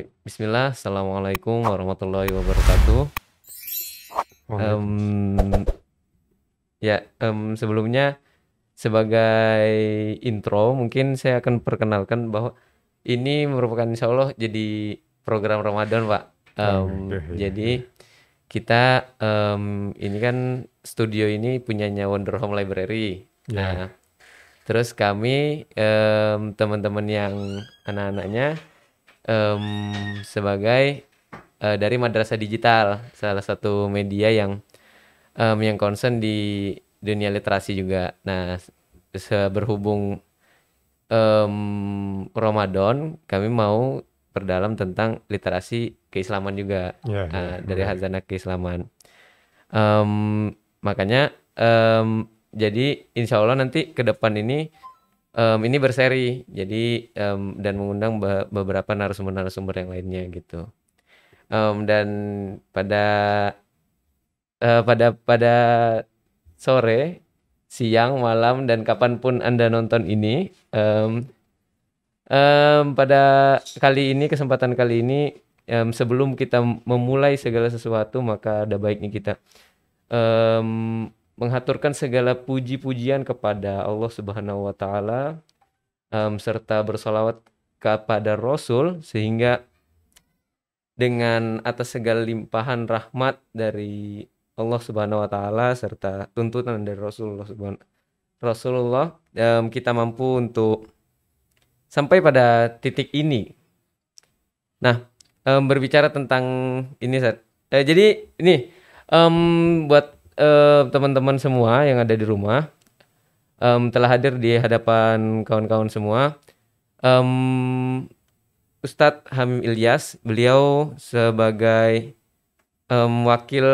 Bismillah, Assalamualaikum warahmatullahi wabarakatuh. Waalaikumsalam. Em, Sebelumnya sebagai intro mungkin saya akan perkenalkan bahwa ini merupakan insya Allah jadi program Ramadan, Pak. Oh, iya, iya, iya. Jadi kita ini kan studio ini punyanya Wonder Home Library. Ya, Nah, terus kami teman-teman yang anak-anaknya sebagai dari Madrasah Digital, salah satu media yang concern di dunia literasi juga. Nah, berhubung Ramadan, kami mau perdalam tentang literasi keislaman juga, ya, ya, dari menarik. Hazanah Keislaman. Em, Makanya jadi insya Allah nanti ke depan ini berseri, jadi dan mengundang beberapa narasumber-narasumber yang lainnya gitu. Dan pada pada sore, siang, malam, dan kapanpun Anda nonton ini, pada kesempatan kali ini, sebelum kita memulai segala sesuatu, maka ada baiknya kita menghaturkan segala puji-pujian kepada Allah Subhanahu wa Ta'ala, serta bersolawat kepada Rasul, sehingga dengan atas segala limpahan rahmat dari Allah Subhanahu wa Ta'ala serta tuntunan dari Rasulullah, kita mampu untuk sampai pada titik ini. Nah, berbicara tentang ini, Sat. Jadi ini buat teman-teman semua yang ada di rumah, telah hadir di hadapan kawan-kawan semua. Ustadz Hamim Ilyas, beliau sebagai wakil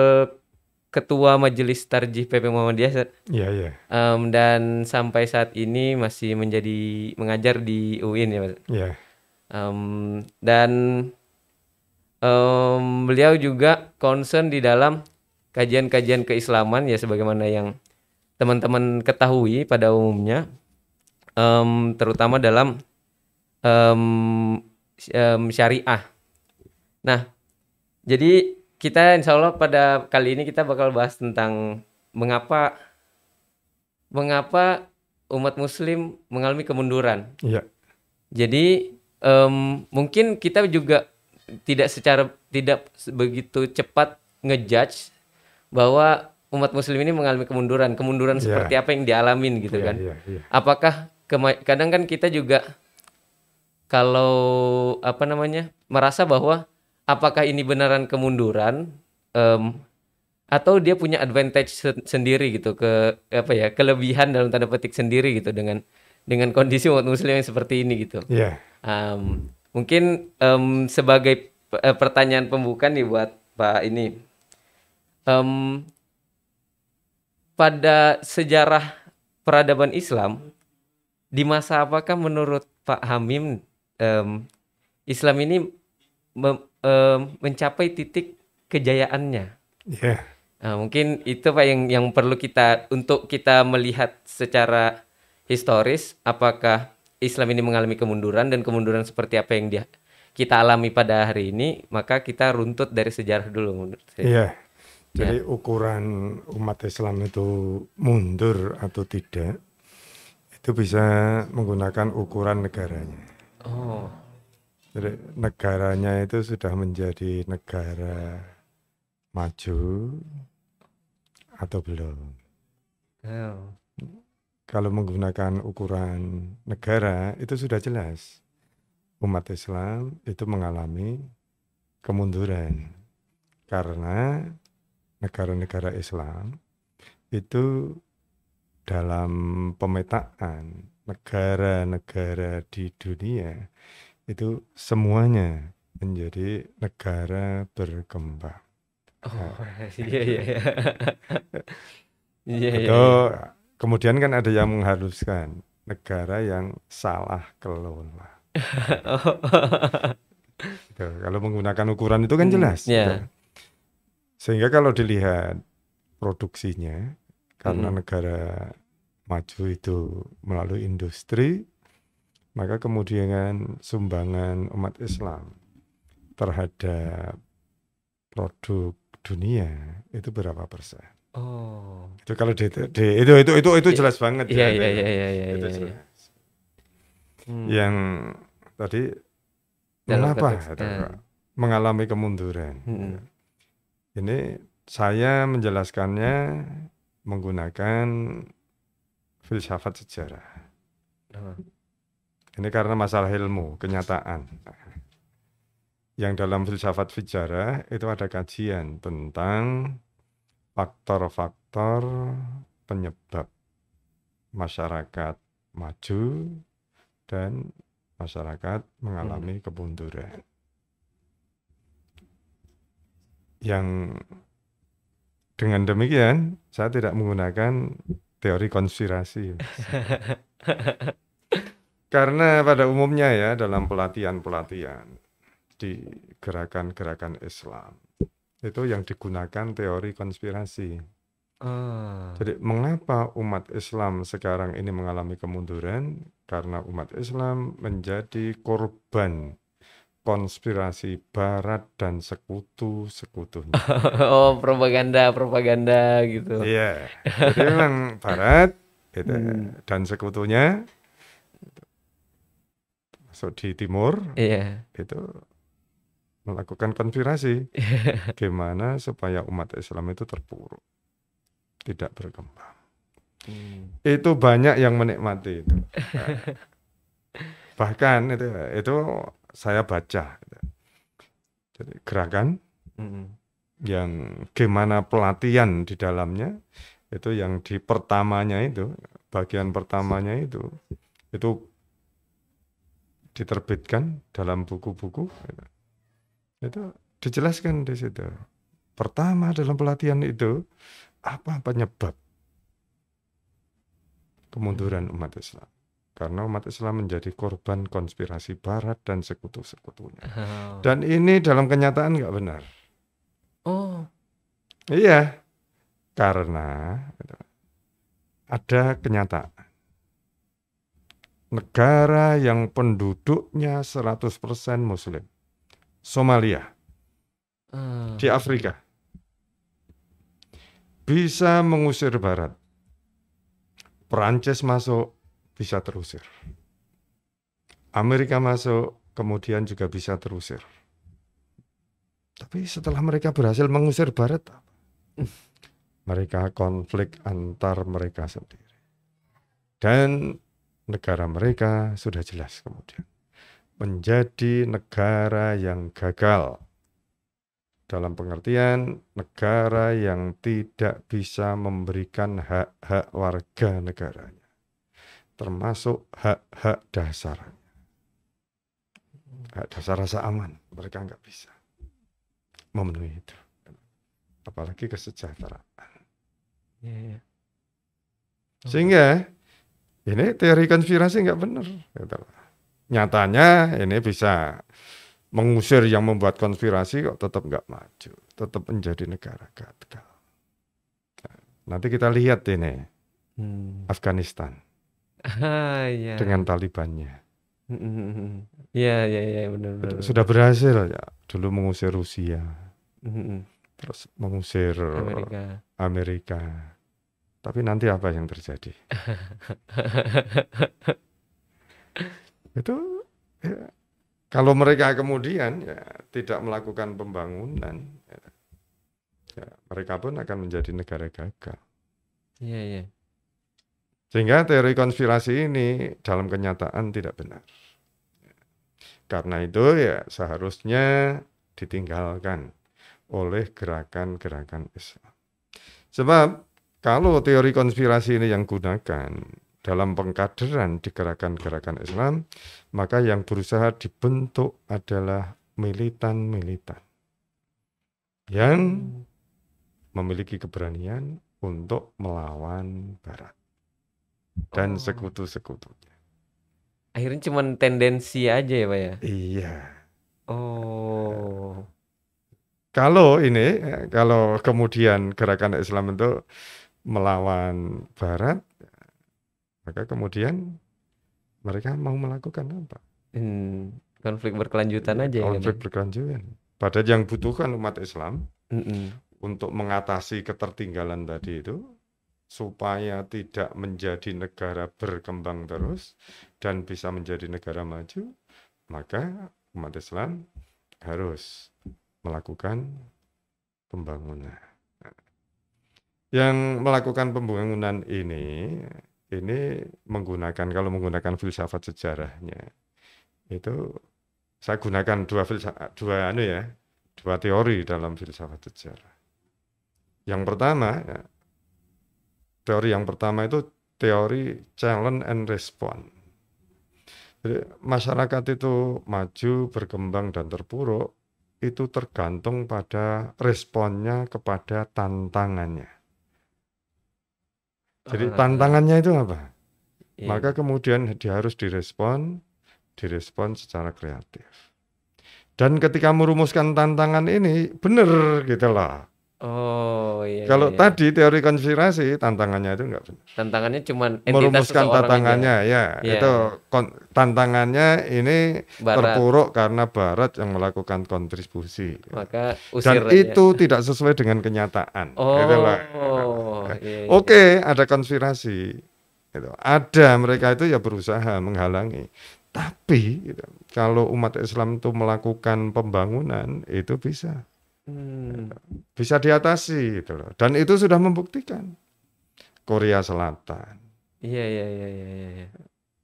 ketua Majelis Tarjih PP Muhammadiyah, Sat. Iya, iya, Dan sampai saat ini masih mengajar di UIN, ya, Mas. iya, Dan beliau juga concern di dalam kajian-kajian keislaman, ya, sebagaimana yang teman-teman ketahui pada umumnya, terutama dalam syariah. Nah, jadi kita insya Allah pada kali ini kita bakal bahas tentang mengapa umat Muslim mengalami kemunduran. iya, Jadi mungkin kita juga tidak begitu cepat ngejudge bahwa umat Muslim ini mengalami kemunduran seperti iya, apa yang dialamin gitu iya, kan. iya, iya, Apakah kadang kan kita juga kalau merasa bahwa apakah ini beneran kemunduran, atau dia punya advantage sendiri gitu, kelebihan dalam tanda petik sendiri gitu dengan kondisi umat Muslim yang seperti ini gitu. iya. Mungkin sebagai pertanyaan pembuka nih buat Pak ini, em, pada sejarah peradaban Islam di masa apakah menurut Pak Hamim Islam ini mencapai titik kejayaannya? Iya. Nah, mungkin itu Pak yang perlu untuk kita melihat secara historis, apakah Islam ini mengalami kemunduran, dan kemunduran seperti apa yang kita alami pada hari ini, maka kita runtut dari sejarah dulu menurut saya. Iya. Ya. Jadi ukuran umat Islam itu mundur atau tidak, itu bisa menggunakan ukuran negaranya. Oh. Jadi negaranya itu sudah menjadi negara maju atau belum. Oh. Kalau menggunakan ukuran negara itu sudah jelas umat Islam itu mengalami kemunduran karena negara-negara Islam itu dalam pemetaan negara-negara di dunia itu semuanya menjadi negara berkembang. Oh, iya iya iya. Iya iya Atau iya. kemudian kan ada yang mengharuskan negara yang salah kelola. Oh. Gitu. Kalau menggunakan ukuran itu kan jelas. Gitu. Ya. Sehingga kalau dilihat produksinya, karena Mm-mm. negara maju itu melalui industri, maka kemudian sumbangan umat Islam terhadap produk dunia itu berapa persen? Oh. Itu kalau itu I- jelas banget Iya, ya iya, itu. iya, iya, iya, Itu iya, iya. jelas. Yang Hmm. tadi Dalam mengapa konteks, itu mengalami kemunduran? Ini saya menjelaskannya menggunakan filsafat sejarah. oh. Ini karena masalah ilmu, kenyataan. Yang dalam filsafat sejarah itu ada kajian tentang faktor-faktor penyebab masyarakat maju dan masyarakat mengalami kemunduran. Yang dengan demikian saya tidak menggunakan teori konspirasi. Karena pada umumnya ya dalam pelatihan-pelatihan di gerakan-gerakan Islam itu yang digunakan teori konspirasi. Jadi mengapa umat Islam sekarang ini mengalami kemunduran? Karena umat Islam menjadi korban konspirasi Barat dan sekutu-sekutunya. Oh, propaganda gitu. Iya, jadi memang Barat itu, dan sekutunya masuk di Timur Iya. itu melakukan konspirasi gimana supaya umat Islam itu terpuruk, tidak berkembang. Itu banyak yang menikmati itu. Bahkan itu saya baca. Jadi gerakan yang gimana pelatihan di dalamnya itu yang di pertamanya itu bagian pertamanya itu diterbitkan dalam buku-buku itu dijelaskan di situ. Pertama dalam pelatihan itu apa penyebab kemunduran umat Islam? Karena umat Islam menjadi korban konspirasi Barat dan sekutu-sekutunya. Dan ini dalam kenyataan nggak benar. Oh. Iya, karena ada kenyataan. Negara yang penduduknya 100% Muslim, Somalia, di Afrika, bisa mengusir Barat. Perancis masuk, bisa terusir. Amerika masuk, kemudian juga bisa terusir. Tapi setelah mereka berhasil mengusir Barat, mereka konflik antar mereka sendiri. Dan negara mereka sudah jelas kemudian menjadi negara yang gagal. Dalam pengertian negara yang tidak bisa memberikan hak-hak warga negaranya. Termasuk hak-hak dasar. Hak dasar rasa aman, mereka nggak bisa memenuhi itu. Apalagi kesejahteraan. Sehingga ini teori konspirasi nggak benar. Nyatanya ini bisa mengusir yang membuat konspirasi kok tetap nggak maju. Tetap menjadi negara gagal. Nanti kita lihat ini Afghanistan dengan Talibannya. Iya, benar. Sudah berhasil ya. Dulu mengusir Rusia, terus mengusir Amerika. Tapi nanti apa yang terjadi? Itu ya, kalau mereka kemudian ya tidak melakukan pembangunan, ya, mereka pun akan menjadi negara gagal. Iya. Sehingga teori konspirasi ini dalam kenyataan tidak benar. Karena itu ya seharusnya ditinggalkan oleh gerakan-gerakan Islam. Sebab kalau teori konspirasi ini yang gunakan dalam pengkaderan di gerakan-gerakan Islam, maka yang berusaha dibentuk adalah militan-militan yang memiliki keberanian untuk melawan Barat dan sekutu-sekutunya. Akhirnya cuma tendensi aja ya, Pak ya? Iya. Oh. Kalau kemudian gerakan Islam itu melawan Barat, maka kemudian mereka mau melakukan apa? Konflik berkelanjutan aja kan. Konflik berkelanjutan. Padahal yang butuhkan umat Islam Mm-mm. untuk mengatasi ketertinggalan tadi itu, supaya tidak menjadi negara berkembang terus dan bisa menjadi negara maju, maka umat Islam harus melakukan pembangunan. Yang melakukan pembangunan ini menggunakan, kalau menggunakan filsafat sejarahnya, itu saya gunakan dua teori dalam filsafat sejarah. Yang pertama, teori yang pertama itu teori challenge and response. Jadi masyarakat itu maju, berkembang dan terpuruk itu tergantung pada responnya kepada tantangannya. Jadi tantangannya itu apa? Maka kemudian dia harus direspon secara kreatif. Dan ketika merumuskan tantangan ini benar gitu lah. Oh iya. Kalau tadi teori konspirasi tantangannya itu enggak benar. Tantangannya cuma entitas Merumuskan seseorang tantangannya aja. itu tantangannya ini Barat. terpuruk karena Barat yang melakukan kontribusi. Maka usir Dan aja. itu tidak sesuai dengan kenyataan. Iya. Oke, ada konspirasi. Ada, mereka itu ya berusaha menghalangi. Tapi kalau umat Islam itu melakukan pembangunan itu bisa diatasi gitu loh. Dan itu sudah membuktikan. Korea Selatan. Iya.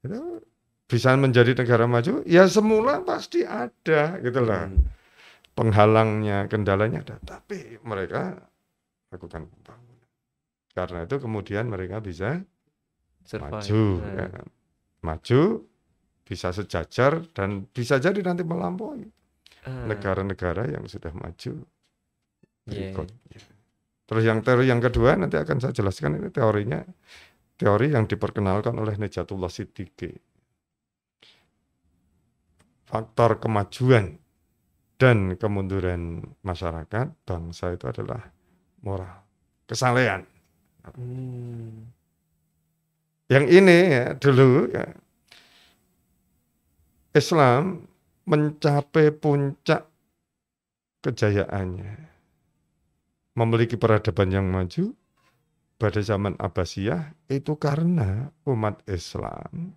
Itu bisa menjadi negara maju, ya semula pasti ada gitu loh. Penghalangnya, kendalanya ada, tapi mereka lakukan pembangunan. Karena itu kemudian mereka bisa maju, maju, bisa sejajar dan bisa jadi nanti melampaui negara-negara yang sudah maju berikutnya. Terus yang teori yang kedua nanti akan saya jelaskan, ini teori yang diperkenalkan oleh Nejatullah Siddiqi. Faktor kemajuan dan kemunduran masyarakat bangsa itu adalah moral, kesalehan. Yang ini dulu Islam mencapai puncak kejayaannya, memiliki peradaban yang maju pada zaman Abbasiyah itu karena umat Islam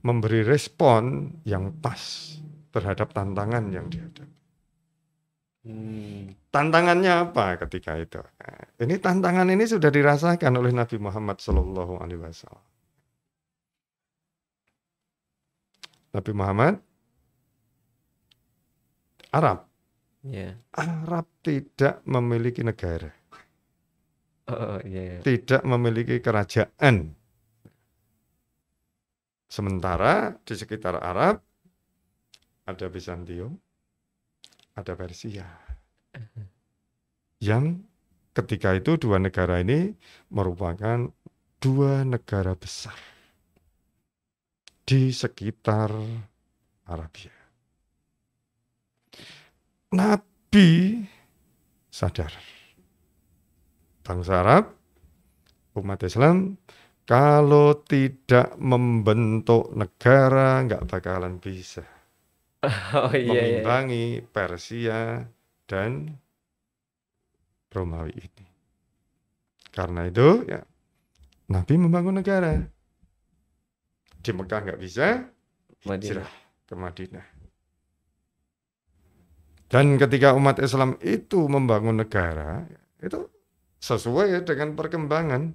memberi respon yang pas terhadap tantangan yang dihadapi. Tantangannya apa ketika itu? Ini tantangan ini sudah dirasakan oleh Nabi Muhammad SAW. Nabi Muhammad Arab. Arab tidak memiliki negara. Tidak memiliki kerajaan. Sementara di sekitar Arab ada Bizantium, ada Persia. Yang ketika itu dua negara ini merupakan dua negara besar di sekitar Arabia. Nabi sadar, bangsa Arab, umat Islam, kalau tidak membentuk negara nggak bakalan bisa mengimbangi Persia dan Romawi ini. Karena itu Nabi membangun negara. Di Mekah nggak bisa, hijrah ke Madinah. Dan ketika umat Islam itu membangun negara, itu sesuai dengan perkembangan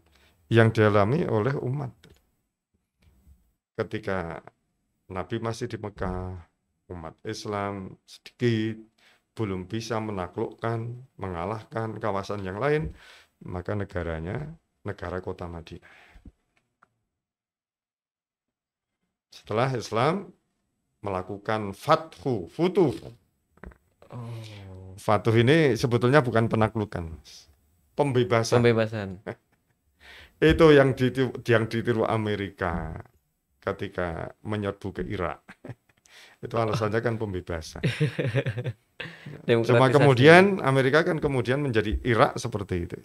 yang dialami oleh umat. Ketika Nabi masih di Mekah, umat Islam sedikit, belum bisa menaklukkan, mengalahkan kawasan yang lain, maka negaranya negara kota Madinah. Setelah Islam melakukan futuh. Fatuh ini sebetulnya bukan penaklukan, pembebasan. Itu yang ditiru Amerika ketika menyerbu ke Irak. Itu alasannya kan pembebasan. Cuma kemudian Amerika kan kemudian menjadi Irak seperti itu.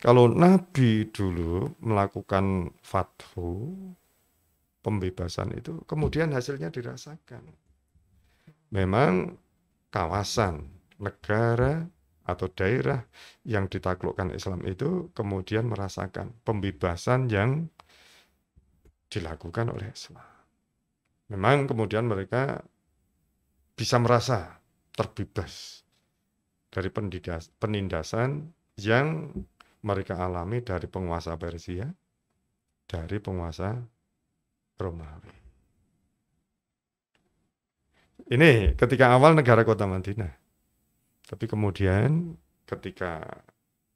Kalau Nabi dulu melakukan fathu, pembebasan itu, kemudian hasilnya dirasakan. memang kawasan, negara atau daerah yang ditaklukkan Islam itu kemudian merasakan pembebasan yang dilakukan oleh Islam. Memang kemudian mereka bisa merasa terbebas dari penindasan yang mereka alami dari penguasa Persia, dari penguasa Romawi. Ini ketika awal negara kota Madinah. Tapi kemudian ketika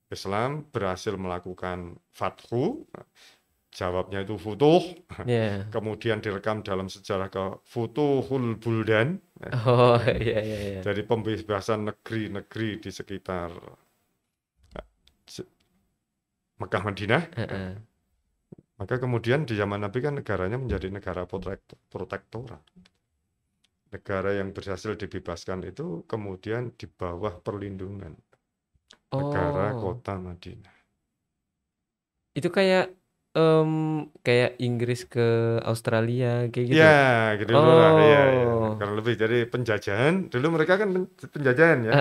Islam berhasil melakukan fathu, jawabnya itu futuh, kemudian direkam dalam sejarah ke Futuhul Buldan. Jadi pembebasan negeri-negeri di sekitar Mekah Madinah. Maka kemudian di zaman Nabi kan negaranya menjadi negara protektorat. Negara yang berhasil dibebaskan itu kemudian di bawah perlindungan negara kota Madinah. Itu kayak Inggris ke Australia kayak gitu. Ya, gitu lah. Ya. Karena lebih jadi penjajahan. Dulu mereka kan penjajahan ya.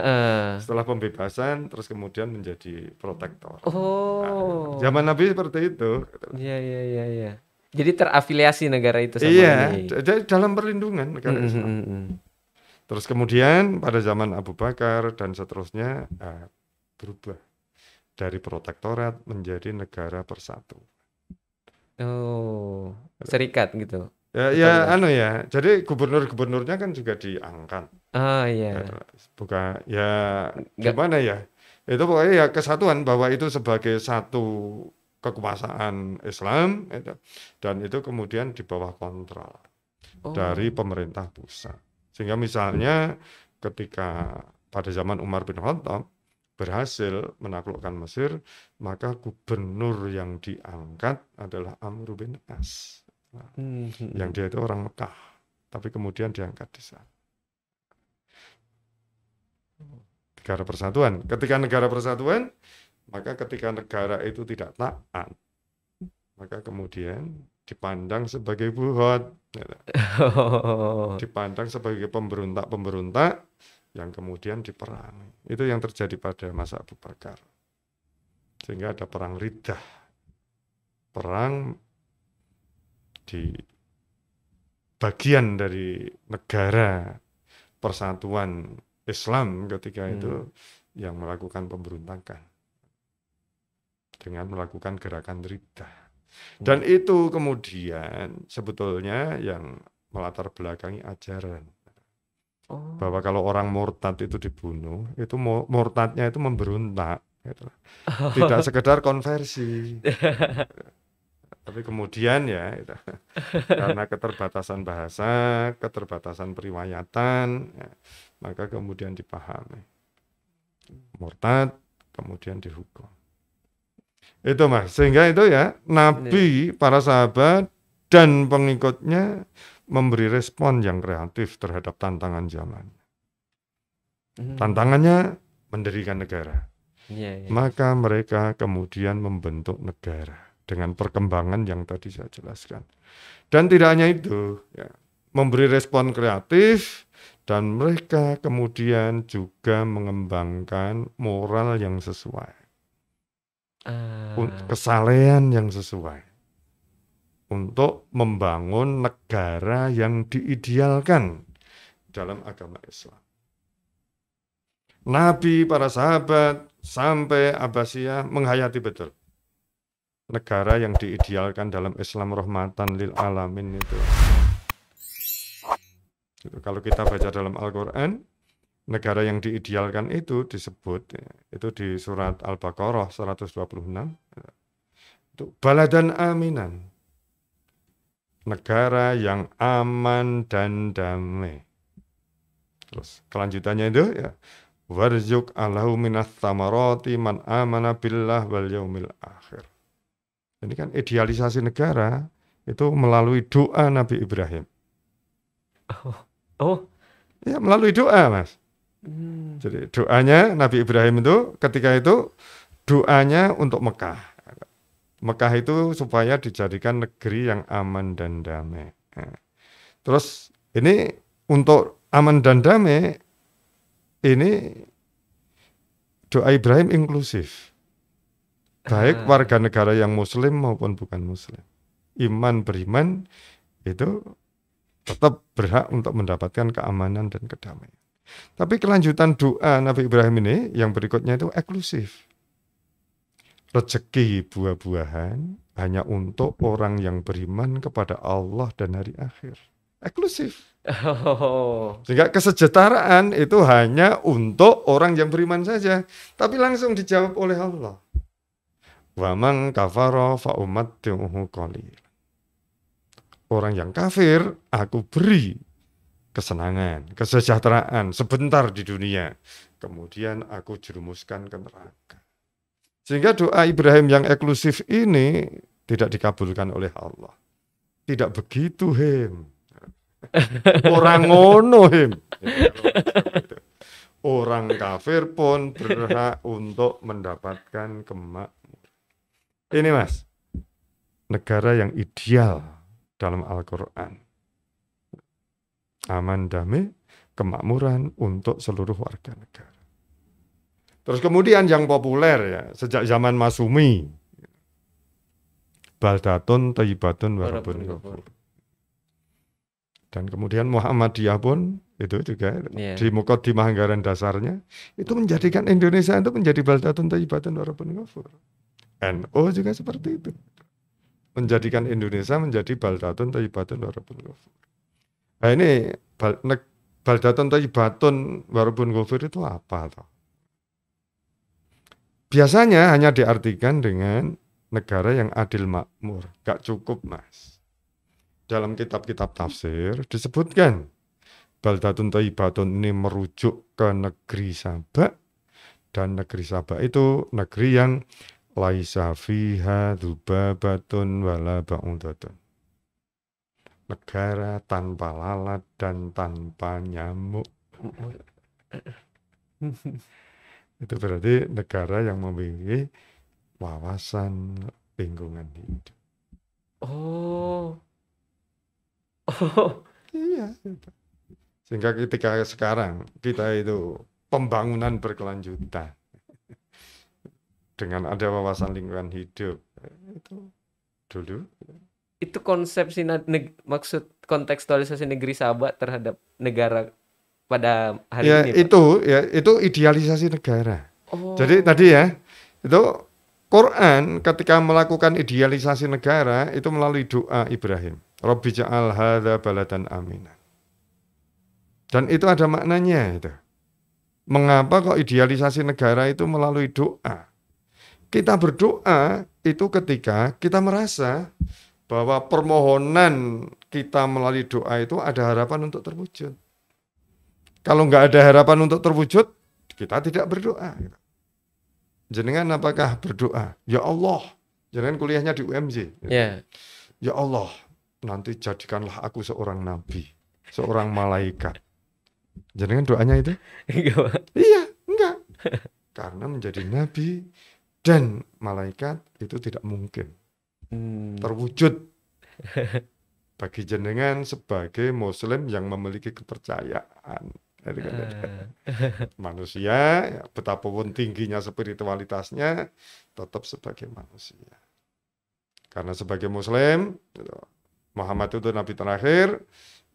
Setelah pembebasan terus kemudian menjadi protektor. Nah, zaman Nabi seperti itu. Iya. Jadi terafiliasi negara itu sama ini. Jadi dalam perlindungan negara Islam. Terus kemudian pada zaman Abu Bakar dan seterusnya berubah dari protektorat menjadi negara persatu. Serikat gitu. Jadi gubernur-gubernurnya kan juga diangkat. Bukan gimana ya? Itu pokoknya ya kesatuan bahwa itu sebagai satu kekuasaan Islam dan itu kemudian di bawah kontrol dari pemerintah pusat. Sehingga misalnya ketika pada zaman Umar bin Khattab berhasil menaklukkan Mesir, maka gubernur yang diangkat adalah Amr bin As. Yang dia itu orang Mekah, tapi kemudian diangkat di sana. Negara persatuan. Ketika negara persatuan, maka ketika negara itu tidak taat, maka kemudian dipandang sebagai buhot, dipandang sebagai pemberontak-pemberontak yang kemudian diperangi. Itu yang terjadi pada masa Abu Bakar. Sehingga ada perang Riddah, perang di bagian dari negara persatuan Islam ketika itu yang melakukan pemberontakan dengan melakukan gerakan Riddah. Dan itu kemudian sebetulnya yang melatar belakangi ajaran. Bahwa kalau orang murtad itu dibunuh, itu murtadnya itu memberontak. Gitu. Tidak sekedar konversi. Tapi kemudian karena keterbatasan bahasa, keterbatasan periwayatan, maka kemudian dipahami. Murtad, kemudian dihukum. Itu Mas, sehingga itu Nabi, para sahabat dan pengikutnya memberi respon yang kreatif terhadap tantangan zaman. Tantangannya mendirikan negara. Maka mereka kemudian membentuk negara dengan perkembangan yang tadi saya jelaskan. Dan tidak hanya itu, memberi respon kreatif dan mereka kemudian juga mengembangkan moral yang sesuai. Kesalehan yang sesuai untuk membangun negara yang diidealkan dalam agama Islam. Nabi, para sahabat, sampai Abbasiyah menghayati betul negara yang diidealkan dalam Islam rahmatan lil alamin itu. Kalau kita baca dalam Al-Quran, negara yang diidealkan itu disebut, itu di surat Al-Baqarah 126, itu baladan aminan, negara yang aman dan damai. Terus kelanjutannya itu warzuq alahu minas thamarati man amana billah wal yaumil akhir. Ini kan idealisasi negara itu melalui doa Nabi Ibrahim. Ya, melalui doa, Mas. Jadi doanya Nabi Ibrahim itu ketika itu doanya untuk Mekah. Mekah itu supaya dijadikan negeri yang aman dan damai. Terus ini untuk aman dan damai ini doa Ibrahim inklusif. Baik warga negara yang muslim maupun bukan muslim. Beriman itu tetap berhak untuk mendapatkan keamanan dan kedamaian. Tapi kelanjutan doa Nabi Ibrahim ini yang berikutnya itu eksklusif. Rezeki buah-buahan hanya untuk orang yang beriman kepada Allah dan hari akhir. Eksklusif. Sehingga kesejahteraan itu hanya untuk orang yang beriman saja. Tapi langsung dijawab oleh Allah. Wa man kafara fa umatti'uhu qalil. Orang yang kafir aku beri kesenangan, kesejahteraan sebentar di dunia. Kemudian aku jerumuskan ke neraka. Sehingga doa Ibrahim yang eksklusif ini tidak dikabulkan oleh Allah. Tidak begitu, Him. Orang ngono, Him. Orang kafir pun berhak untuk mendapatkan kemakmuran. Ini Mas, negara yang ideal dalam Al-Quran. Aman, damai, kemakmuran untuk seluruh warga negara. Terus kemudian yang populer ya, sejak zaman Masumi, baldatun thayyibatun wa rabbun ghafur. Dan kemudian Muhammadiyah pun itu juga di Muqaddimah anggaran dasarnya itu menjadikan Indonesia itu menjadi baldatun thayyibatun wa rabbun ghafur. NU juga seperti itu. Menjadikan Indonesia menjadi baldatun thayyibatun wa rabbun ghafur. Nah ini baldatun thayyibatun wa rabbun ghafur itu apa toh? Biasanya hanya diartikan dengan negara yang adil makmur. Gak cukup Mas. Dalam kitab-kitab tafsir disebutkan baldatun thayyibatun ini merujuk ke negeri Sabak. Dan negeri Sabak itu negeri yang laisa fiha dzubabatun wala ba'udatun. Negara tanpa lalat dan tanpa nyamuk. Itu berarti negara yang memiliki wawasan lingkungan hidup. Oh. Iya. Sehingga ketika sekarang kita itu pembangunan berkelanjutan. Dengan ada wawasan lingkungan hidup itu dulu itu konsepsi maksud kontekstualisasi negeri Sabak terhadap negara pada hari ya, ini itu idealisasi negara. Jadi tadi ya itu Quran ketika melakukan idealisasi negara itu melalui doa Ibrahim, Rabbi ja'al hadza baladan aminan. Dan itu ada maknanya itu. Mengapa kok idealisasi negara itu melalui doa? Kita berdoa itu ketika kita merasa bahwa permohonan kita melalui doa itu ada harapan untuk terwujud. Kalau nggak ada harapan untuk terwujud, kita tidak berdoa. Jenengan apakah berdoa? Ya Allah, jenengan kuliahnya di UMJ. Ya Allah, nanti jadikanlah aku seorang nabi, seorang malaikat. Jenengan doanya itu? Iya, enggak. Karena menjadi nabi dan malaikat itu tidak mungkin terwujud bagi jenengan sebagai muslim yang memiliki kepercayaan. Manusia, ya, betapapun tingginya spiritualitasnya, tetap sebagai manusia. Karena sebagai muslim, Muhammad itu nabi terakhir,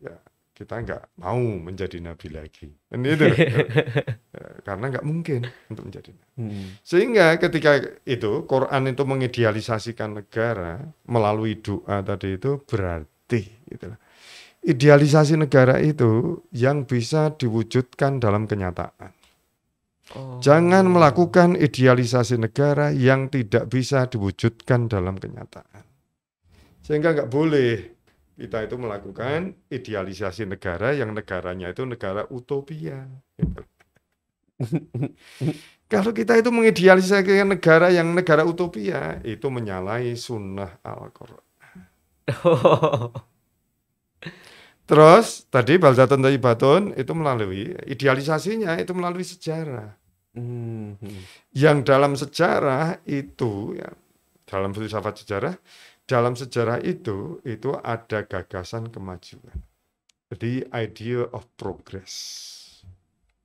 ya, kita nggak mau menjadi nabi lagi. Dan itu karena nggak mungkin untuk menjadi nabi. Sehingga ketika itu Quran itu mengidealisasikan negara melalui doa tadi itu berarti gitu. Idealisasi negara itu yang bisa diwujudkan dalam kenyataan. Jangan melakukan idealisasi negara yang tidak bisa diwujudkan dalam kenyataan. Sehingga nggak boleh kita itu melakukan idealisasi negara yang negaranya itu negara utopia. Kalau kita itu mengidealisasikan negara yang negara utopia, itu menyalahi sunnah Al-Quran. Terus tadi baldatun thayyibatun itu melalui idealisasinya itu melalui sejarah. Yang dalam sejarah itu ya, dalam filsafat sejarah, dalam sejarah itu ada gagasan kemajuan. The idea of progress.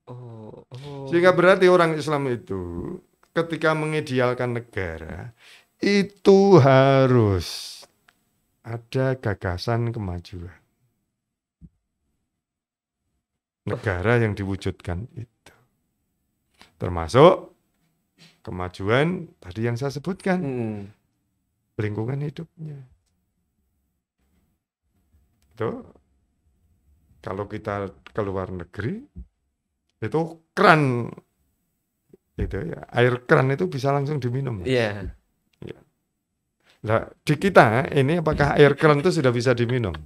Oh. Sehingga berarti orang Islam itu ketika mengidealkan negara itu harus ada gagasan kemajuan. Negara yang diwujudkan itu. Termasuk kemajuan tadi yang saya sebutkan. Lingkungan hidupnya. Itu kalau kita ke luar negeri itu keran itu ya, air keran itu bisa langsung diminum. Iya. Ya. Nah, di kita ini apakah air keran itu sudah bisa diminum?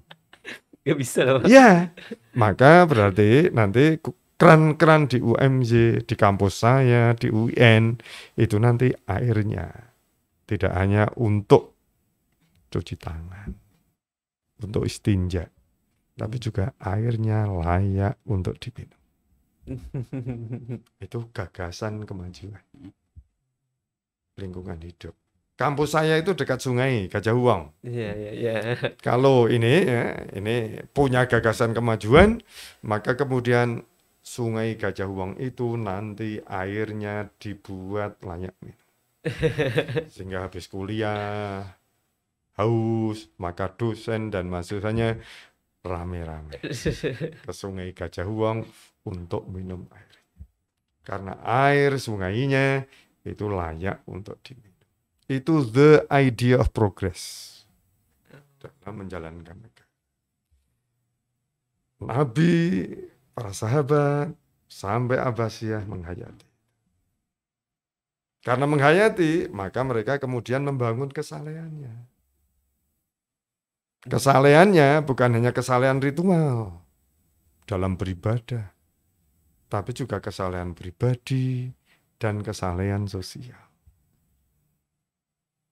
Gak bisa loh. Iya. Maka berarti nanti keran-keran di UMJ, di kampus saya, di UN itu nanti airnya tidak hanya untuk cuci tangan, untuk istinja, tapi juga airnya layak untuk diminum. Itu gagasan kemajuan lingkungan hidup. Kampus saya itu dekat sungai Gajah Uwong. Iya. Kalau ini punya gagasan kemajuan, maka kemudian sungai Gajah Uwong itu nanti airnya dibuat layak minum. Sehingga habis kuliah, haus, maka dosen dan mahasiswanya rame-rame ke sungai Gajah Uwong untuk minum air. Karena air sungainya itu layak untuk diminum. Itu the idea of progress dalam menjalankan negara. Nabi, para sahabat, sampai Abbasiyah menghayati. Karena menghayati, maka mereka kemudian membangun kesalehannya. Kesalehannya bukan hanya kesalehan ritual dalam beribadah, tapi juga kesalehan pribadi dan kesalehan sosial.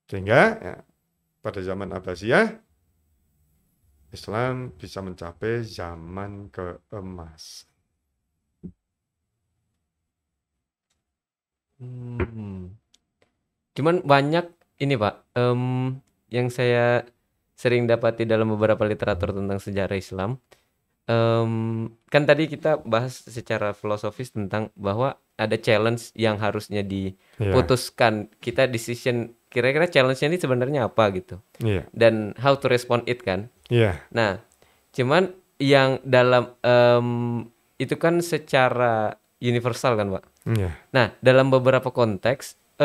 Sehingga ya, pada zaman Abbasiyah, Islam bisa mencapai zaman keemasan. Cuman banyak ini Pak, yang saya sering dapati dalam beberapa literatur tentang sejarah Islam. Kan tadi kita bahas secara filosofis tentang bahwa ada challenge yang harusnya diputuskan. Kita decision, kira-kira challenge-nya ini sebenarnya apa gitu. Dan how to respond it kan. Nah, cuman yang dalam itu kan secara universal kan Pak. Nah, dalam beberapa konteks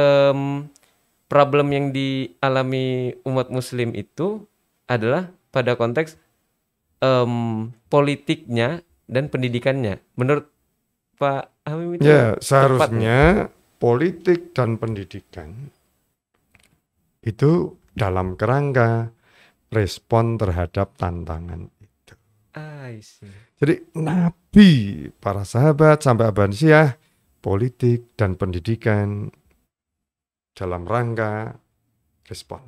problem yang dialami umat muslim itu adalah pada konteks politiknya dan pendidikannya. Menurut Pak Hamim itu seharusnya politik dan pendidikan itu dalam kerangka respon terhadap tantangan itu. Jadi Nabi, para sahabat sampai Abbasiyah, politik dan pendidikan dalam rangka respon.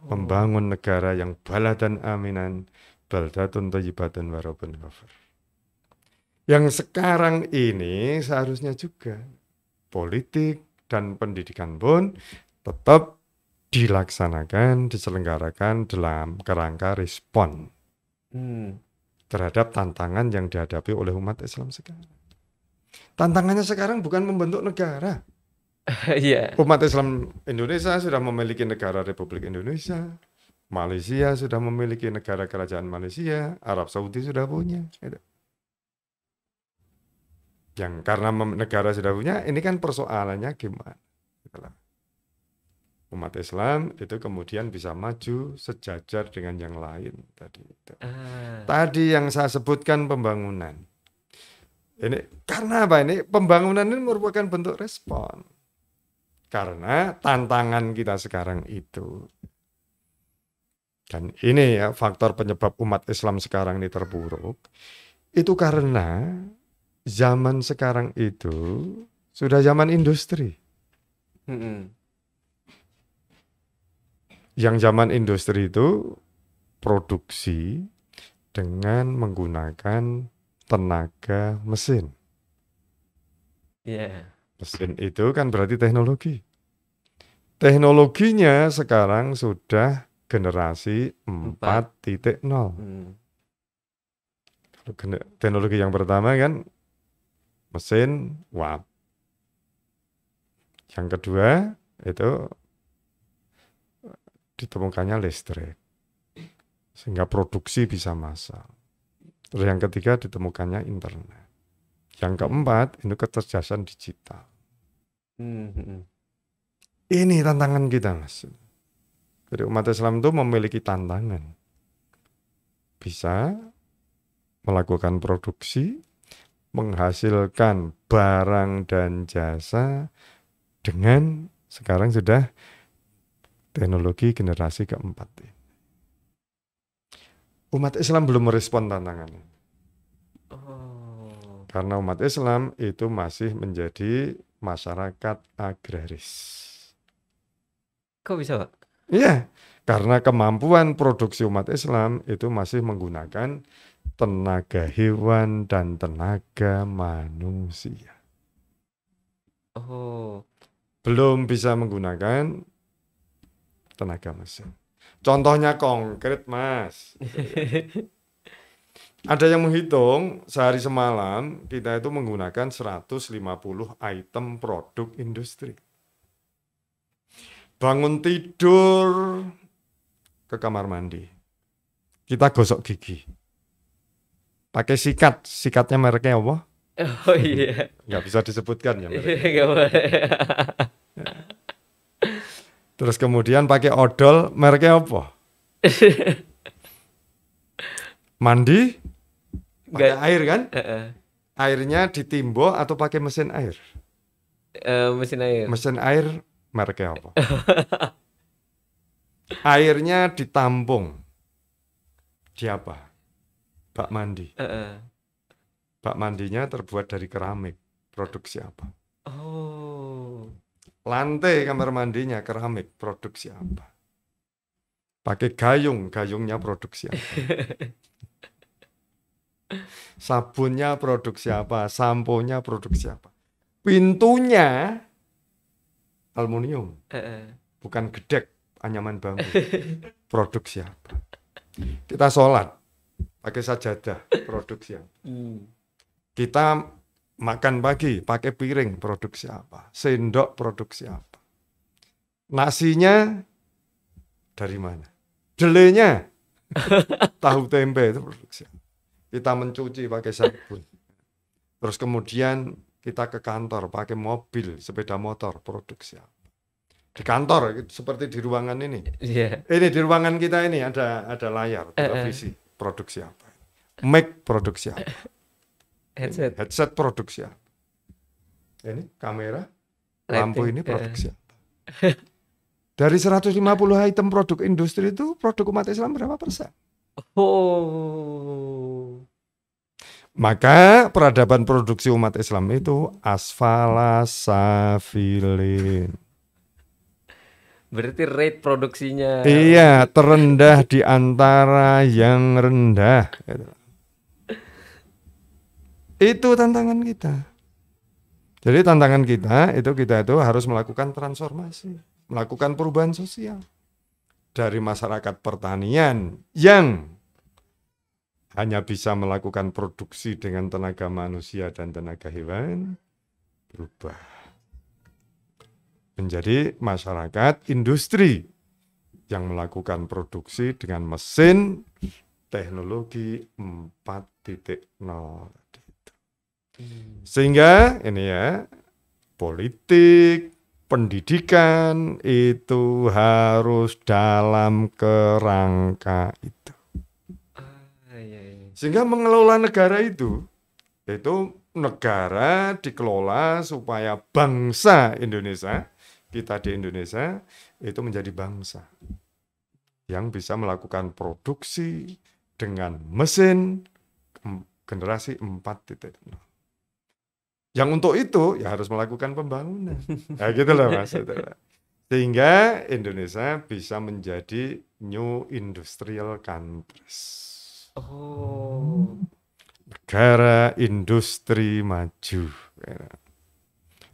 Membangun negara yang baladan aminan, baldatun thayyibatun wa rabbun ghafur. Yang sekarang ini seharusnya juga politik dan pendidikan pun tetap dilaksanakan, diselenggarakan dalam kerangka respon terhadap tantangan yang dihadapi oleh umat Islam sekarang. Tantangannya sekarang bukan membentuk negara. Umat Islam Indonesia sudah memiliki negara Republik Indonesia, Malaysia sudah memiliki negara kerajaan Malaysia, Arab Saudi sudah punya. Yang karena negara sudah punya, ini kan persoalannya gimana? Umat Islam itu kemudian bisa maju sejajar dengan yang lain tadi. Tadi yang saya sebutkan pembangunan. Ini karena apa? Ini pembangunan ini merupakan bentuk respon. Karena tantangan kita sekarang itu, dan ini ya faktor penyebab umat Islam sekarang ini terpuruk, itu karena zaman sekarang itu sudah zaman industri. Yang zaman industri itu produksi dengan menggunakan tenaga mesin. Mesin itu kan berarti teknologi. Teknologinya sekarang sudah generasi 4.0. Teknologi yang pertama kan mesin uap. Yang kedua itu ditemukannya listrik, sehingga produksi bisa massal. Terus yang ketiga ditemukannya internet. Yang keempat itu kecerdasan digital. Ini tantangan kita, Mas. Jadi umat Islam itu memiliki tantangan. Bisa melakukan produksi, menghasilkan barang dan jasa dengan sekarang sudah teknologi generasi keempat. Umat Islam belum merespon tantangannya. Karena umat Islam itu masih menjadi masyarakat agraris. Kok bisa, Pak? Iya, karena kemampuan produksi umat Islam itu masih menggunakan tenaga hewan dan tenaga manusia. Belum bisa menggunakan tenaga mesin. Contohnya konkret, Mas. Ada yang menghitung sehari semalam kita itu menggunakan 150 item produk industri. Bangun tidur ke kamar mandi, kita gosok gigi. Pakai sikat, sikatnya mereknya apa? Oh iya. Nggak bisa disebutkan ya mereknya. Nggak boleh. Terus kemudian pakai odol, mereknya apa? Mandi, pakai air kan? Airnya ditimbo atau pakai mesin air? Mesin air. Mesin air mereknya apa? Airnya ditampung. Di apa? Bak mandi. Bak mandinya terbuat dari keramik. Produksi apa? Lantai kamar mandinya keramik. Produksi apa? Pakai gayung. Gayungnya produksi apa? Sabunnya produksi apa? Samponya produksi apa? Pintunya aluminium. Bukan gedek. Anyaman bambu. Produksi apa? Kita sholat pakai sajadah, produksi apa? Kita makan pagi pakai piring, produksi apa? Sendok, produksi apa? Nasinya dari mana? Delenya tahu tempe itu produksi apa? Kita mencuci pakai sabun. Terus kemudian kita ke kantor pakai mobil, sepeda motor, produksi apa? Di kantor seperti di ruangan ini. Ini di ruangan kita ini ada layar televisi, produksi apa? Mic produksi apa? Headset produksi apa? Ini kamera, lampu ini produksi apa? Dari 150 item produk industri itu produk umat Islam berapa persen? Maka peradaban produksi umat Islam itu asfala safilin. Berarti rate produksinya. Iya, terendah di antara yang rendah. Itu tantangan kita. Jadi tantangan kita itu harus melakukan transformasi, melakukan perubahan sosial. Dari masyarakat pertanian yang hanya bisa melakukan produksi dengan tenaga manusia dan tenaga hewan, berubah menjadi masyarakat industri yang melakukan produksi dengan mesin teknologi 4.0. Sehingga ini ya, politik, pendidikan itu harus dalam kerangka itu. Sehingga mengelola negara itu negara dikelola supaya bangsa Indonesia, kita di Indonesia itu menjadi bangsa yang bisa melakukan produksi dengan mesin generasi 4.0. Yang untuk itu ya harus melakukan pembangunan. Ya gitulah Mas. Sehingga Indonesia bisa menjadi new industrial countries. Negara industri maju.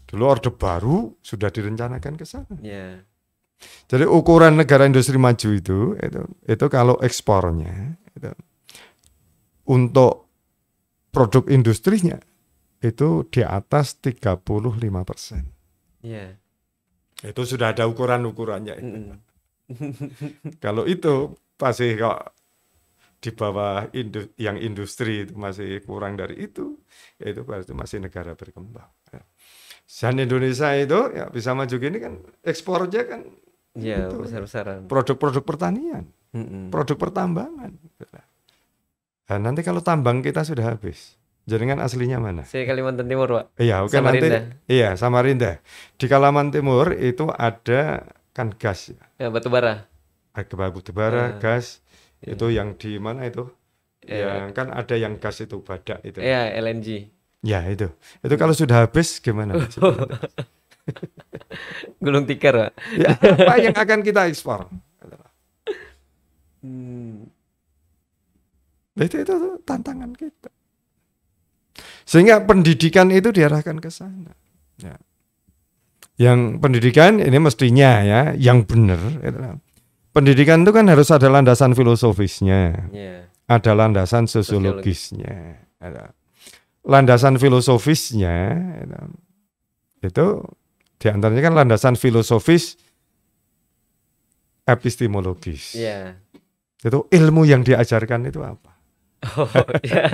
Dulu Orde Baru sudah direncanakan ke sana. Jadi ukuran negara industri maju itu kalau ekspornya untuk produk industrinya itu di atas 35%. Iya. Itu sudah ada ukuran-ukurannya. Mm-mm. Kalau itu pasti kok di bawah yang industri itu masih kurang dari itu, ya itu berarti masih negara berkembang. Dan Indonesia itu ya bisa maju gini kan ekspornya kan Iya, itu besar-besaran. produk-produk pertanian, produk pertambangan. Nah, nanti kalau tambang kita sudah habis, jaringan aslinya mana? Saya Kalimantan Timur, Pak. Iya, oke nanti. Iya, Samarinda. Di Kalimantan Timur itu ada kan gas ya. Ya, batu bara. Batu bara, gas. Itu yang di mana itu? Yang kan ada yang gas itu badak itu. Iya, LNG. Ya itu. Itu kalau sudah habis gimana? Gulung tikar, Pak. Ya, apa yang akan kita ekspor? Itu tantangan kita. Sehingga pendidikan itu diarahkan ke sana. Ya. Yang pendidikan ini mestinya ya, yang benar. Pendidikan itu kan harus ada landasan filosofisnya, ada landasan sosiologisnya. Landasan filosofisnya itu diantaranya kan landasan filosofis epistemologis. Itu ilmu yang diajarkan itu apa? Oh, ya.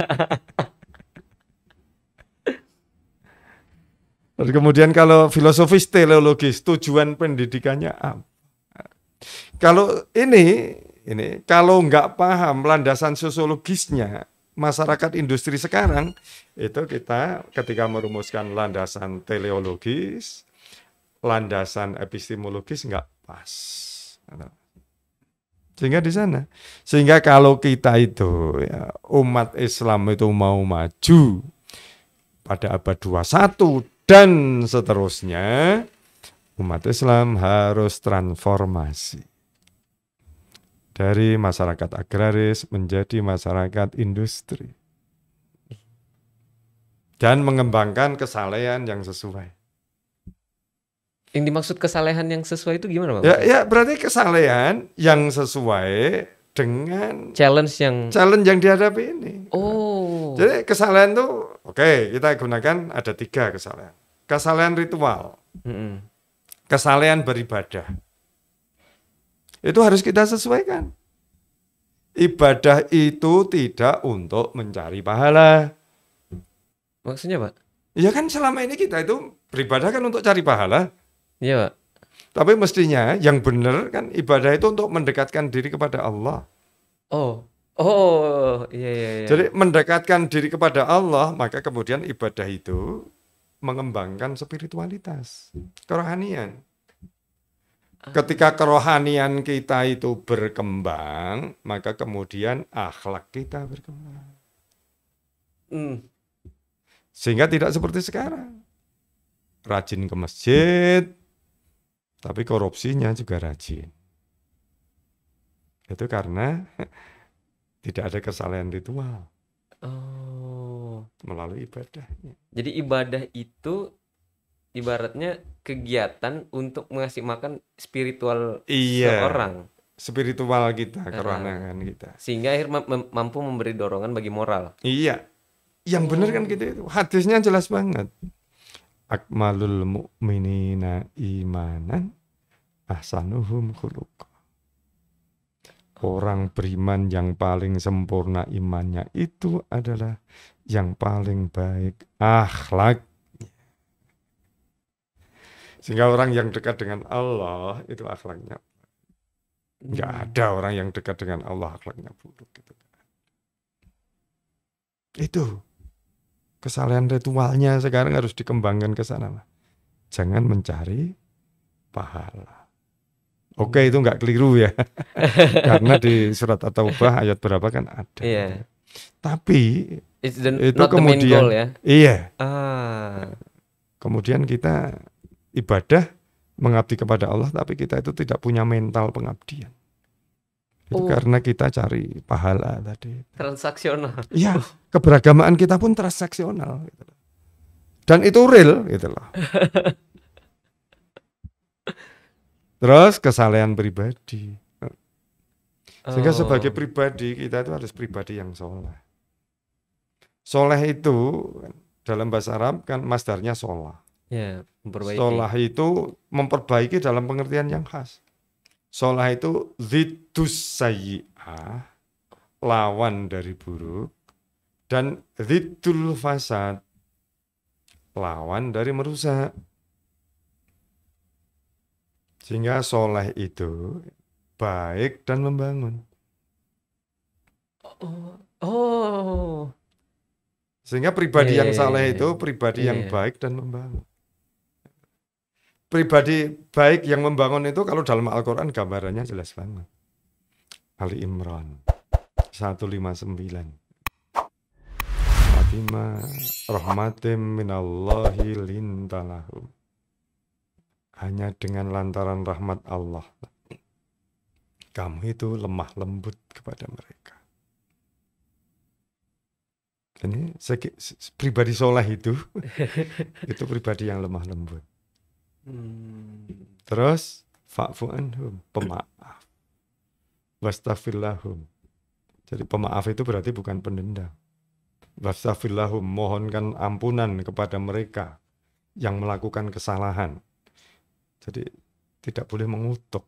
Terus kemudian kalau filosofis teleologis, tujuan pendidikannya apa? Kalau ini kalau nggak paham landasan sosiologisnya masyarakat industri sekarang, itu kita ketika merumuskan landasan teleologis, landasan epistemologis nggak pas. Sehingga kalau kita itu ya, umat Islam itu mau maju pada abad 21 dan seterusnya, umat Islam harus transformasi dari masyarakat agraris menjadi masyarakat industri dan mengembangkan kesalehan yang sesuai. Yang dimaksud kesalehan yang sesuai itu gimana, Pak? Ya berarti kesalehan yang sesuai dengan challenge yang dihadapi ini. Oh. Jadi kesalehan itu oke, kita gunakan ada 3 kesalehan. Kesalehan ritual, kesalehan beribadah. Itu harus kita sesuaikan. Ibadah itu tidak untuk mencari pahala. Maksudnya, Pak? Ya kan selama ini kita itu beribadah kan untuk cari pahala. Iya, Pak. Tapi mestinya yang benar kan ibadah itu untuk mendekatkan diri kepada Allah. Oh, iya. Jadi mendekatkan diri kepada Allah, maka kemudian ibadah itu mengembangkan spiritualitas, kerohanian. Ketika kerohanian kita itu berkembang, maka kemudian akhlak kita berkembang. Sehingga tidak seperti sekarang. Rajin ke masjid, tapi korupsinya juga rajin. Itu karena tidak ada kesalehan ritual. Melalui ibadahnya. Jadi ibadah itu ibaratnya kegiatan untuk mengasih makan spiritual seorang. Spiritual kita, kerohanian kita. Sehingga akhirnya mampu memberi dorongan bagi moral. Iya. Yang benar kan gitu itu. Hadisnya jelas banget. Akmalul mu'minina imanan ahsanuhum khuluqa. Orang beriman yang paling sempurna imannya itu adalah yang paling baik akhlak. Sehingga orang yang dekat dengan Allah itu akhlaknya. Nggak ada orang yang dekat dengan Allah akhlaknya buruk. Itu. Kesalahan ritualnya sekarang harus dikembangkan ke sana. Jangan mencari pahala. Oke, itu nggak keliru ya. Karena di surat At-Taubah ayat berapa kan ada. Iya. Tapi itu not kemudian the main goal, ya? Iya. Kemudian kita ibadah mengabdi kepada Allah, tapi kita itu tidak punya mental pengabdian. Itu karena kita cari pahala tadi. Transaksional. Iya, keberagamaan kita pun transaksional. Gitu. Dan itu real, gitu loh. Terus kesalehan pribadi. Sehingga sebagai pribadi kita itu harus pribadi yang soleh. Soleh itu dalam bahasa Arab kan masdarnya solah. Ya, memperbaiki. Solah itu memperbaiki dalam pengertian yang khas. Solah itu ziddus sayyi'ah, lawan dari buruk, dan ziddul fasad, lawan dari merusak. Sehingga soleh itu baik dan membangun. Oh. Sehingga pribadi yang saleh Iya. itu pribadi yang Iya. baik dan membangun. Pribadi baik yang membangun itu kalau dalam Al-Quran gambarannya jelas banget. Ali Imran 159. Fatima rahmatim minallahi lintalahum. Hanya dengan lantaran rahmat Allah, kamu itu lemah lembut kepada mereka. Ini pribadi soleh itu pribadi yang lemah lembut. Terus fa'fu anhum, pemaaf. Wastaghfirlahum. Jadi pemaaf itu berarti bukan pendendam. Wastaghfirlahum, mohonkan ampunan kepada mereka yang melakukan kesalahan. Jadi tidak boleh mengutuk.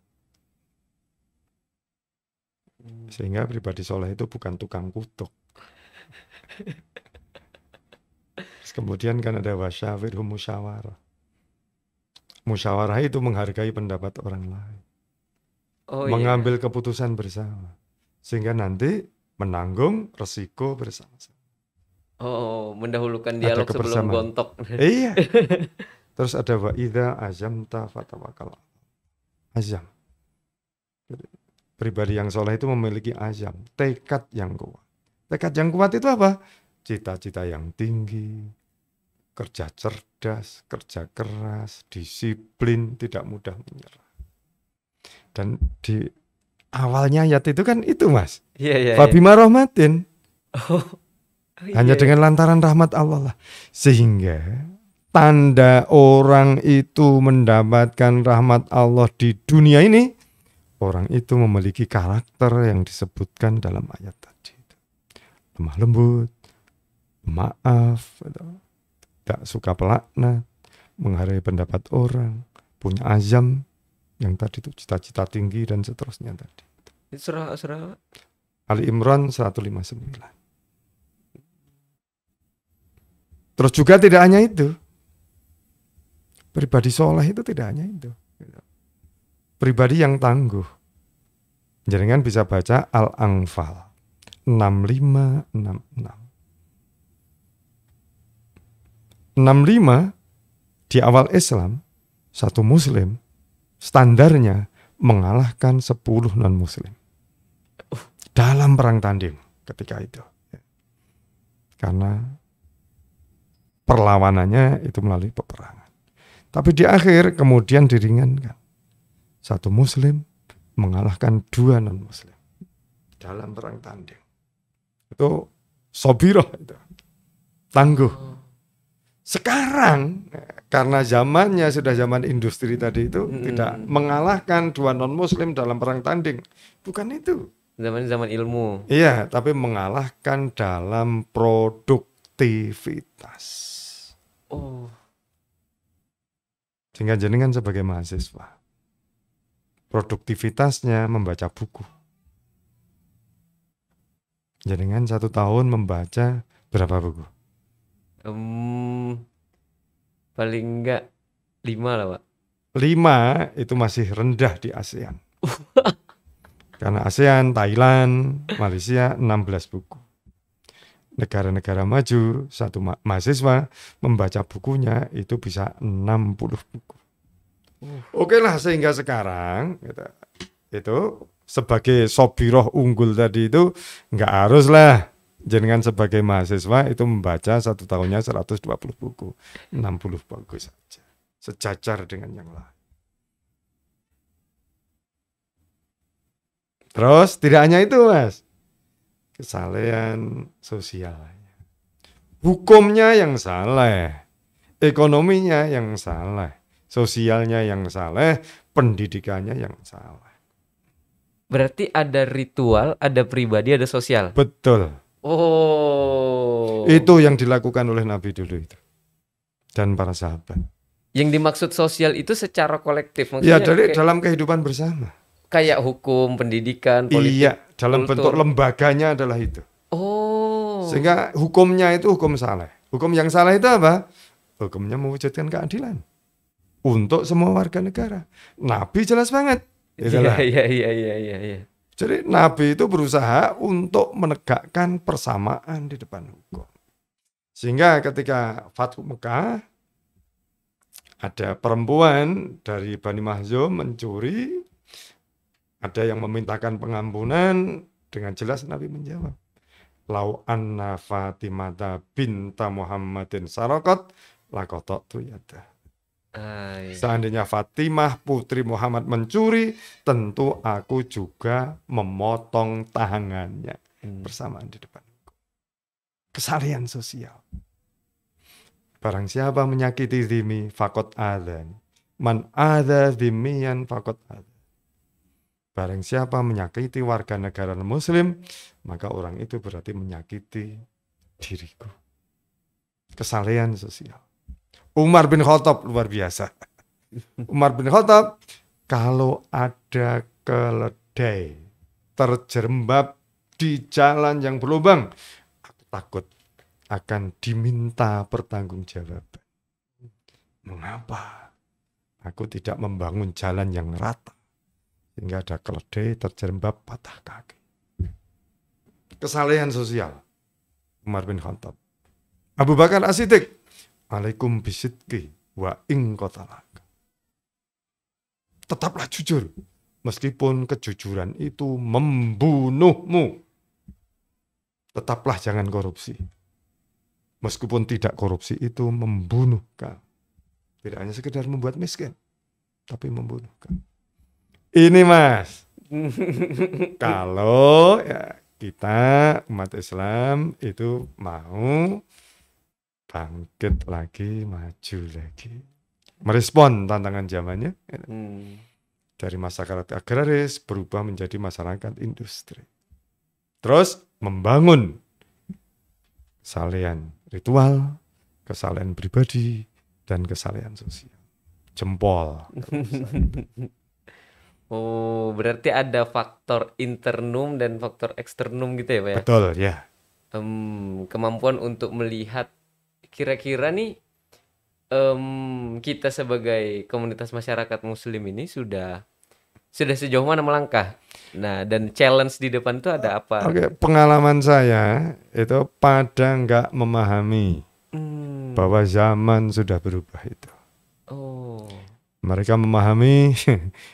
Sehingga pribadi soleh itu bukan tukang kutuk. Terus kemudian kan ada wasyawirhum musyawarah. Musyawarah itu menghargai pendapat orang lain. Mengambil keputusan bersama. Sehingga nanti menanggung resiko bersama-sama. Mendahulukan dialog sebelum gontok. Iya. Terus ada wa idza azamta fatawakkal. Azam. Pribadi yang soleh itu memiliki azam, tekad yang kuat. Tekad yang kuat itu apa? Cita-cita yang tinggi, kerja cerdas, kerja keras, disiplin, tidak mudah menyerah. Dan di awalnya ayat itu kan itu, Mas. Iya. Fabima rahmatin. Hanya dengan lantaran rahmat Allah lah. Sehingga tanda orang itu mendapatkan rahmat Allah di dunia ini, orang itu memiliki karakter yang disebutkan dalam ayat tadi. Lemah lembut, maaf, tidak suka pelaknat, menghargai pendapat orang, punya azam yang tadi itu cita-cita tinggi dan seterusnya tadi. Surah Ali Imran 159. Terus juga tidak hanya itu. Pribadi soleh itu tidak hanya itu. Pribadi yang tangguh. Jaringan bisa baca Al-Anfal 6566. 65 di awal Islam, satu muslim standarnya mengalahkan 10 non-muslim dalam perang tanding ketika itu. Karena perlawanannya itu melalui peperangan. Tapi di akhir kemudian diringankan. Satu muslim mengalahkan 2 non-muslim dalam perang tanding. Itu sobiroh itu. Tangguh. Sekarang karena zamannya sudah zaman industri tadi itu tidak mengalahkan 2 non-muslim dalam perang tanding. Bukan itu. Zaman ilmu. Iya, tapi mengalahkan dalam produktivitas. Sehingga jenengan sebagai mahasiswa, produktivitasnya membaca buku. Jenengan 1 tahun membaca berapa buku? Paling enggak 5 lah, Pak. 5 itu masih rendah di ASEAN. Karena ASEAN, Thailand, Malaysia 16 buku. Negara-negara maju, satu mahasiswa membaca bukunya itu bisa 60 buku. Oke lah, sehingga sekarang itu sebagai sobiroh unggul tadi itu nggak harus lah jenengan sebagai mahasiswa itu membaca 1 tahunnya 120 buku, 60 bagus saja, sejajar dengan yang lain. Terus tidak hanya itu, Mas, kesalehan sosialnya, hukumnya yang saleh, ekonominya yang saleh, sosialnya yang saleh, pendidikannya yang saleh. Berarti ada ritual, ada pribadi, ada sosial. Betul. Oh. Itu yang dilakukan oleh Nabi dulu itu. Dan para sahabat. Yang dimaksud sosial itu secara kolektif, Ya, maksudnya dalam kehidupan bersama. kayak hukum, pendidikan, politik, Iya, dalam bentuk kultur. lembaganya adalah itu. Oh. Sehingga hukumnya itu hukum saleh. Hukum yang saleh itu apa? Hukumnya mewujudkan keadilan untuk semua warga negara. Nabi jelas banget. Itulah. Iya. Jadi Nabi itu berusaha untuk menegakkan persamaan di depan hukum. Sehingga ketika Fathu Mekah, ada perempuan dari Bani Makhzum mencuri, ada yang memintakan pengampunan, dengan jelas Nabi menjawab, Lau anna Fatimata binta Muhammadin sarokat, lakotok yada. Seandainya Fatimah putri Muhammad mencuri, tentu aku juga memotong tangannya. Bersamaan di depan. Kesalahan sosial. Barang siapa menyakiti dhimmi, fakot adhan. Man adha dhimmiyan fakot adhan. Barang siapa menyakiti warga negara muslim, maka orang itu berarti menyakiti diriku. Kesalahan sosial. Umar bin Khattab luar biasa. Umar bin Khattab, kalau ada keledai terjerembab di jalan yang berlubang, aku takut akan diminta pertanggungjawaban. Mengapa aku tidak membangun jalan yang rata sehingga ada keledai terjerembab patah kaki? Kesalahan sosial Umar bin Khattab. Abu Bakar As-Siddiq, alaikum bisidqi wa in qatalaka. Tetaplah jujur meskipun kejujuran itu membunuhmu. Tetaplah jangan korupsi. Meskipun tidak korupsi itu membunuh kamu. Tidak hanya sekedar membuat miskin, tapi membunuh kamu. Ini Mas. Kalau ya kita umat Islam itu mau bangkit lagi, maju lagi, merespon tantangan zamannya, dari masyarakat agraris berubah menjadi masyarakat industri, terus membangun kesalahan ritual, kesalahan pribadi, dan kesalahan sosial. Jempol. Oh, berarti ada faktor internum dan faktor eksternum gitu ya, Pak ya? Betul, ya. Kemampuan untuk melihat kira-kira nih kita sebagai komunitas masyarakat muslim ini sudah sejauh mana melangkah. Nah, dan challenge di depan itu ada apa? Oke, pengalaman saya itu pada nggak memahami bahwa zaman sudah berubah itu. Oh. Mereka memahami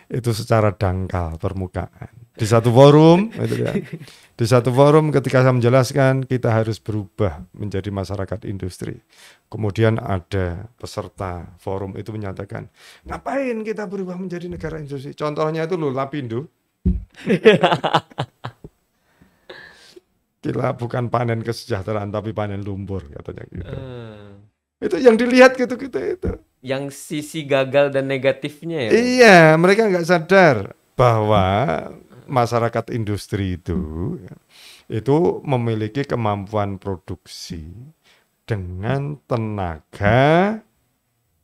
itu secara dangkal, permukaan. Di satu forum, gitu ya. Di satu forum ketika saya menjelaskan kita harus berubah menjadi masyarakat industri. Kemudian ada peserta forum itu menyatakan, ngapain kita berubah menjadi negara industri? Contohnya itu loh, Lapindo. Kita bukan panen kesejahteraan tapi panen lumpur, katanya gitu. Itu yang dilihat gitu kita itu. Yang sisi gagal dan negatifnya ya? Iya, mereka nggak sadar bahwa masyarakat industri itu memiliki kemampuan produksi dengan tenaga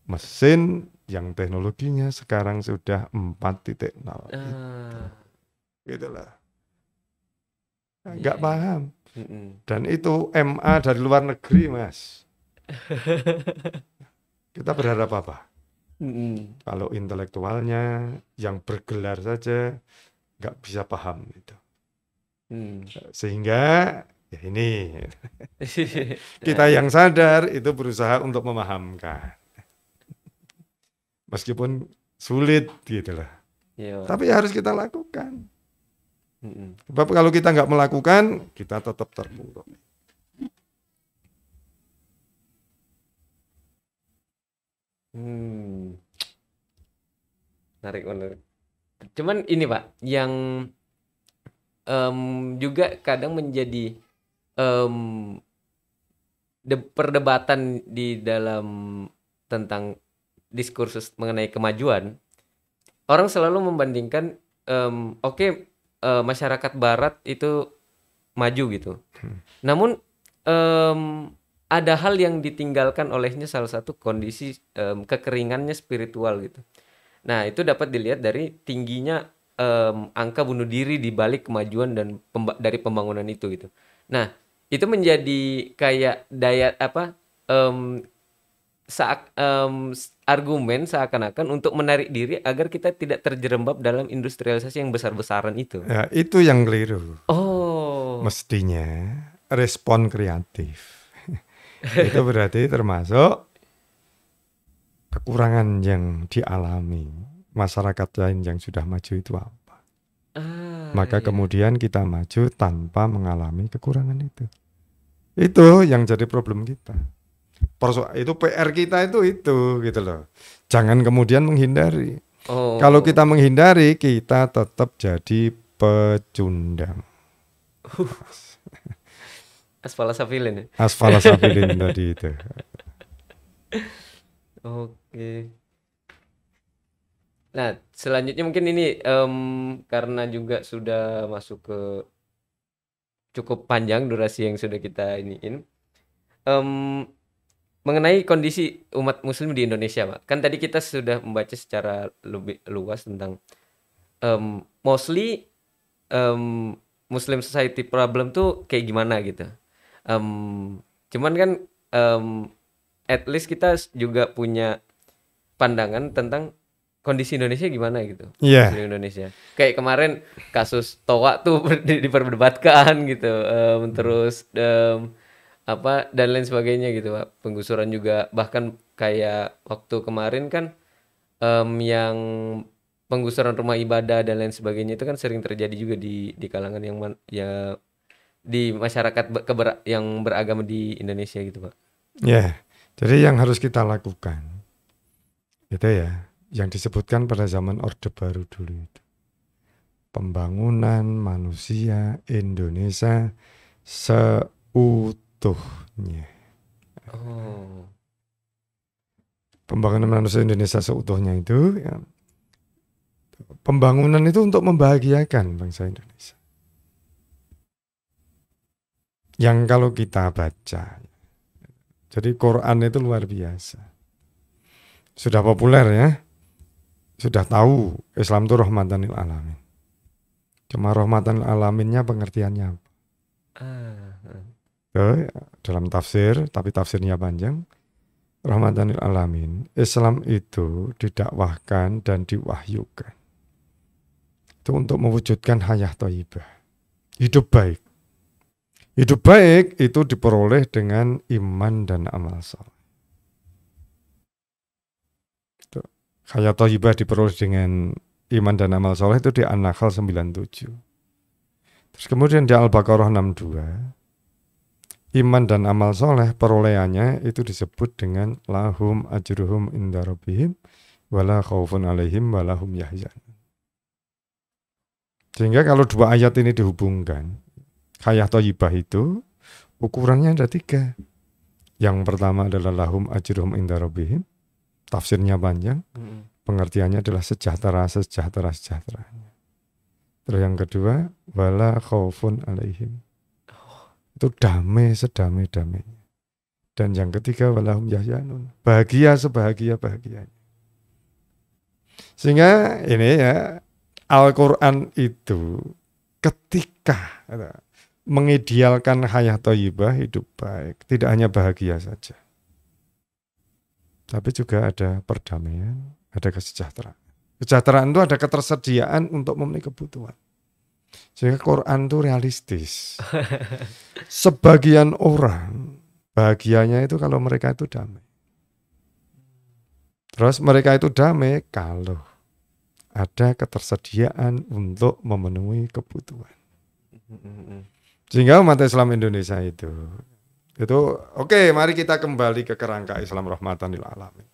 mesin yang teknologinya sekarang sudah 4.0. Gitulah. Nggak paham. Dan itu MA dari luar negeri, Mas. Kita berharap apa? Kalau intelektualnya yang bergelar saja nggak bisa paham itu. Sehingga ya ini kita yang sadar itu berusaha untuk memahamkan. Meskipun sulit gitu lah. Tapi harus kita lakukan. Sebab kalau kita nggak melakukan, kita tetap terpuruk. Menarik. Cuman ini Pak, yang juga kadang menjadi perdebatan di dalam tentang diskursus mengenai kemajuan. Orang selalu membandingkan, masyarakat Barat itu maju gitu. Namun ada hal yang ditinggalkan olehnya, salah satu kondisi kekeringannya spiritual gitu. Nah, itu dapat dilihat dari tingginya angka bunuh diri di balik kemajuan dan dari pembangunan itu gitu. Nah, itu menjadi kayak daya apa argumen seakan-akan untuk menarik diri agar kita tidak terjerembab dalam industrialisasi yang besar-besaran itu. Ya, itu yang keliru. Oh. Mestinya respon kreatif. Itu berarti termasuk kekurangan yang dialami masyarakat lain yang sudah maju itu apa. Maka Iya. kemudian kita maju tanpa mengalami kekurangan itu. Itu yang jadi problem kita. Itu PR kita itu gitu loh. Jangan kemudian menghindari. Oh. Kalau kita menghindari, kita tetap jadi pecundang. Asfalasafilin ya? Asfalasafilin tadi itu. Oke. Nah, selanjutnya mungkin ini karena juga sudah masuk ke cukup panjang durasi yang sudah kita iniin. Mengenai kondisi umat muslim di Indonesia, Pak. Kan tadi kita sudah membaca secara lebih luas tentang mostly Muslim society problem tuh kayak gimana gitu. Cuman kan at least kita juga punya pandangan tentang kondisi Indonesia gimana gitu. Iya. Muslim Indonesia. Kayak kemarin kasus Toa tuh diperdebatkan gitu. Terus apa dan lain sebagainya gitu, Pak. Penggusuran juga, bahkan kayak waktu kemarin kan yang penggusuran rumah ibadah dan lain sebagainya itu kan sering terjadi juga di kalangan yang ya di masyarakat yang beragama di Indonesia gitu, Pak. Ya, jadi yang harus kita lakukan itu ya, yang disebutkan pada zaman Orde Baru dulu itu. Pembangunan manusia Indonesia seutuhnya. Oh. Pembangunan manusia Indonesia seutuhnya itu ya, pembangunan itu untuk membahagiakan bangsa Indonesia. Yang kalau kita baca, jadi Quran itu luar biasa. Sudah populer ya, sudah tahu Islam itu rahmatan lil alamin. Cuma rahmatan lil alaminnya pengertiannya apa? Dalam tafsir, tapi tafsirnya panjang. Rahmatan lil alamin, Islam itu didakwahkan dan diwahyukan. Itu untuk mewujudkan hayah thayyibah. Hidup baik. Hidup baik itu diperoleh dengan iman dan amal saleh. Hayah thayyibah diperoleh dengan iman dan amal saleh itu di An-Nahl 97. Terus kemudian di Al-Baqarah 62. Iman dan amal soleh perolehannya itu disebut dengan lahum ajruhum inda rabbihim wala khaufun alaihim wala hum yahzanun. Sehingga kalau dua ayat ini dihubungkan, hayah thayyibah itu ukurannya ada 3. Yang pertama adalah lahum ajruhum inda rabbihim, tafsirnya panjang, pengertiannya adalah sejahtera. Terus yang kedua wala khaufun alaihim, itu damai sedamai-damainya. Dan yang ketiga walahum yahzanun, bahagia sebahagia-bahagianya. Sehingga ini ya, Al-Quran itu ketika mengidealkan hayah thayyibah, hidup baik, tidak hanya bahagia saja, tapi juga ada perdamaian, ada kesejahteraan. Kesejahteraan itu ada ketersediaan untuk memenuhi kebutuhan. Sehingga Quran itu realistis. Sebagian orang bahagianya itu kalau mereka itu damai. Terus mereka itu damai kalau ada ketersediaan untuk memenuhi kebutuhan. Sehingga umat Islam Indonesia itu oke, mari kita kembali ke kerangka Islam rahmatan lil alamin.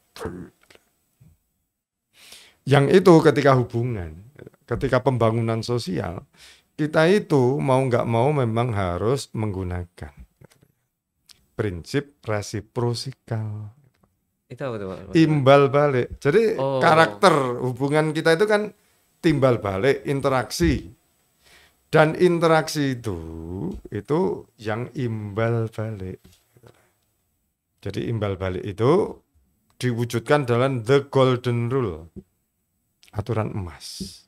Yang itu ketika hubungan, ketika pembangunan sosial, kita itu mau nggak mau memang harus menggunakan prinsip resiprosikal. Itu apa tuh, Pak? Imbal balik. Jadi karakter hubungan kita itu kan timbal balik, interaksi. Dan interaksi itu yang imbal balik. Jadi imbal balik itu diwujudkan dalam the golden rule, aturan emas.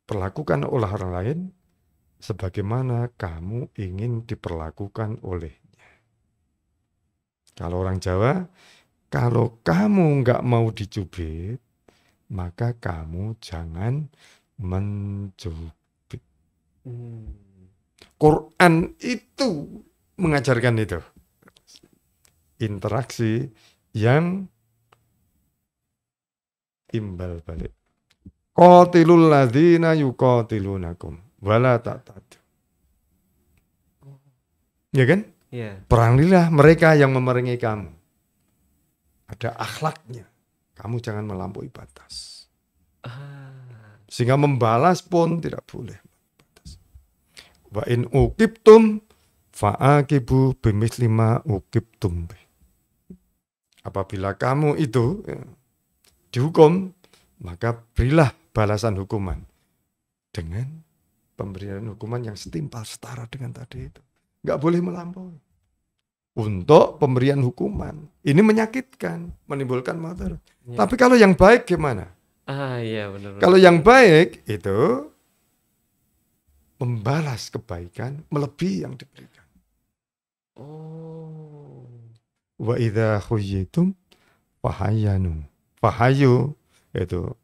Perlakukan oleh orang lain sebagaimana kamu ingin diperlakukan olehnya. Kalau orang Jawa, kalau kamu nggak mau dicubit, maka kamu jangan mencubit. Quran itu mengajarkan itu. Interaksi yang imbal balik. Qatilul ladzina yuqatilunakum wala ta'tadu. Ya kan? Yeah. Perangilah mereka yang memerangi kamu. Ada akhlaknya. Kamu jangan melampaui batas. Sehingga membalas pun tidak boleh. Wa in uqibtum fa'aqibu bimithli ma uqibtum. Apabila kamu itu dihukum, maka berilah balasan hukuman dengan pemberian hukuman yang setimpal setara dengan tadi itu. Nggak boleh melampaui. Untuk pemberian hukuman. Ini menyakitkan, menimbulkan madarat. Ya. Tapi kalau yang baik gimana? Iya benar. Kalau yang baik itu membalas kebaikan melebihi yang diberikan. Wa idza khuyyitum fahayyanu. Fahayu itu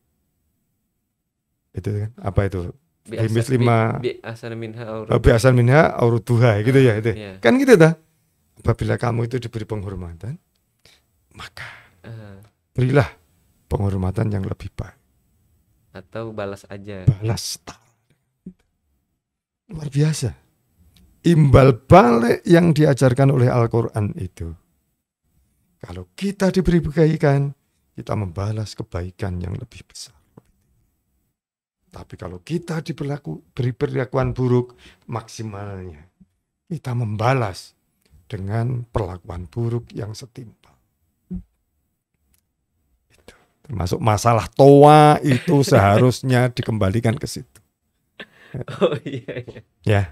kan apa itu? Bi'asan minha auruduha gitu ya itu. Yeah. Kan gitu dah. Apabila kamu itu diberi penghormatan, maka berilah penghormatan yang lebih baik. Atau balas aja. Balas setara. Luar biasa. Imbal balik yang diajarkan oleh Al-Quran itu. Kalau kita diberi kebaikan, kita membalas kebaikan yang lebih besar. Tapi kalau kita beri perlakuan buruk, maksimalnya kita membalas dengan perlakuan buruk yang setimpal. Itu. Termasuk masalah toa itu seharusnya dikembalikan ke situ. Oh iya. Ya.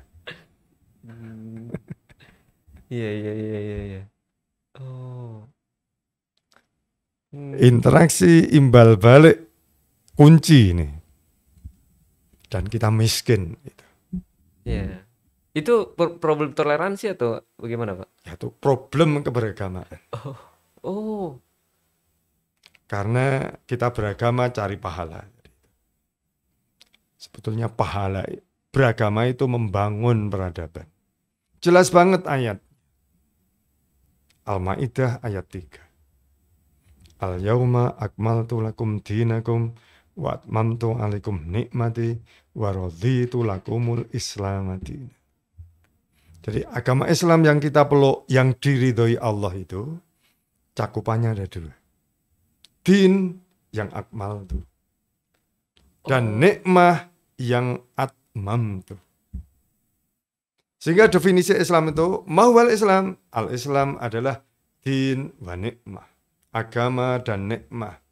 Iya. Oh. Interaksi imbal balik kunci ini. Dan kita miskin. Iya. Itu problem toleransi atau bagaimana, Pak? Ya, itu problem keberagamaan. Oh. Karena kita beragama cari pahala. Sebetulnya pahala beragama itu membangun peradaban. Jelas banget ayat. Al-Maidah ayat 3. Al-yauma akmaltu lakum dinakum wa atmamtu alaikum nikmati wa raditu lakumul Islam madina. Jadi agama Islam yang kita peluk, yang diridhoi Allah itu cakupannya ada 2. Din yang akmal itu. Dan nikmah yang atmam itu. Sehingga definisi Islam itu, mahwal Islam. Al-Islam adalah din wa nikmah. Agama dan nikmah.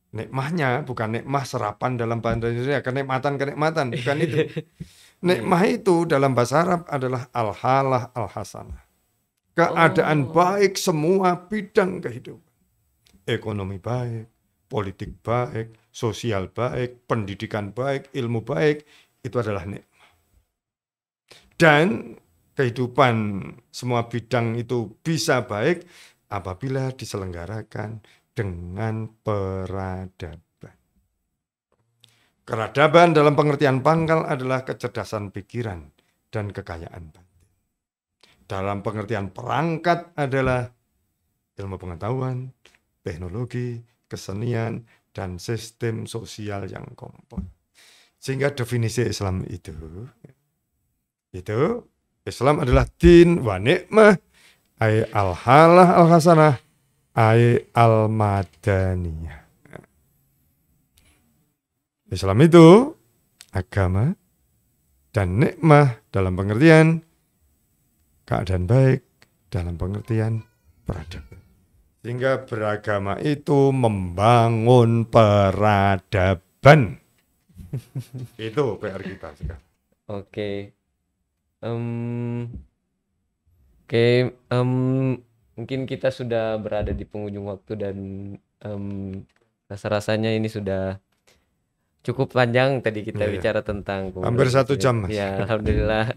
Nikmahnya bukan nikmah serapan dalam bahasa Indonesia, kenikmatan, bukan itu. Nikmah itu dalam bahasa Arab adalah al-halah al-hasanah. Keadaan baik semua bidang kehidupan. Ekonomi baik, politik baik, sosial baik, pendidikan baik, ilmu baik, itu adalah nikmah. Dan kehidupan semua bidang itu bisa baik apabila diselenggarakan dengan peradaban. Peradaban dalam pengertian pangkal adalah kecerdasan pikiran dan kekayaan batin. Dalam pengertian perangkat adalah ilmu pengetahuan, teknologi, kesenian, dan sistem sosial yang kompleks. Sehingga definisi Islam itu Islam adalah din wa nikmah, ay al-halah al-hasanah, ay al-madaniyah. Islam itu agama dan nikmah dalam pengertian keadaan baik, dalam pengertian peradaban. Sehingga beragama itu membangun peradaban. Itu PR kita sekarang. Oke. Em, Oke, mungkin kita sudah berada di penghujung waktu dan rasa-rasanya ini sudah cukup panjang tadi kita Iya, iya. bicara tentang Hampir kebebasan 1 jam, Mas. Ya, alhamdulillah.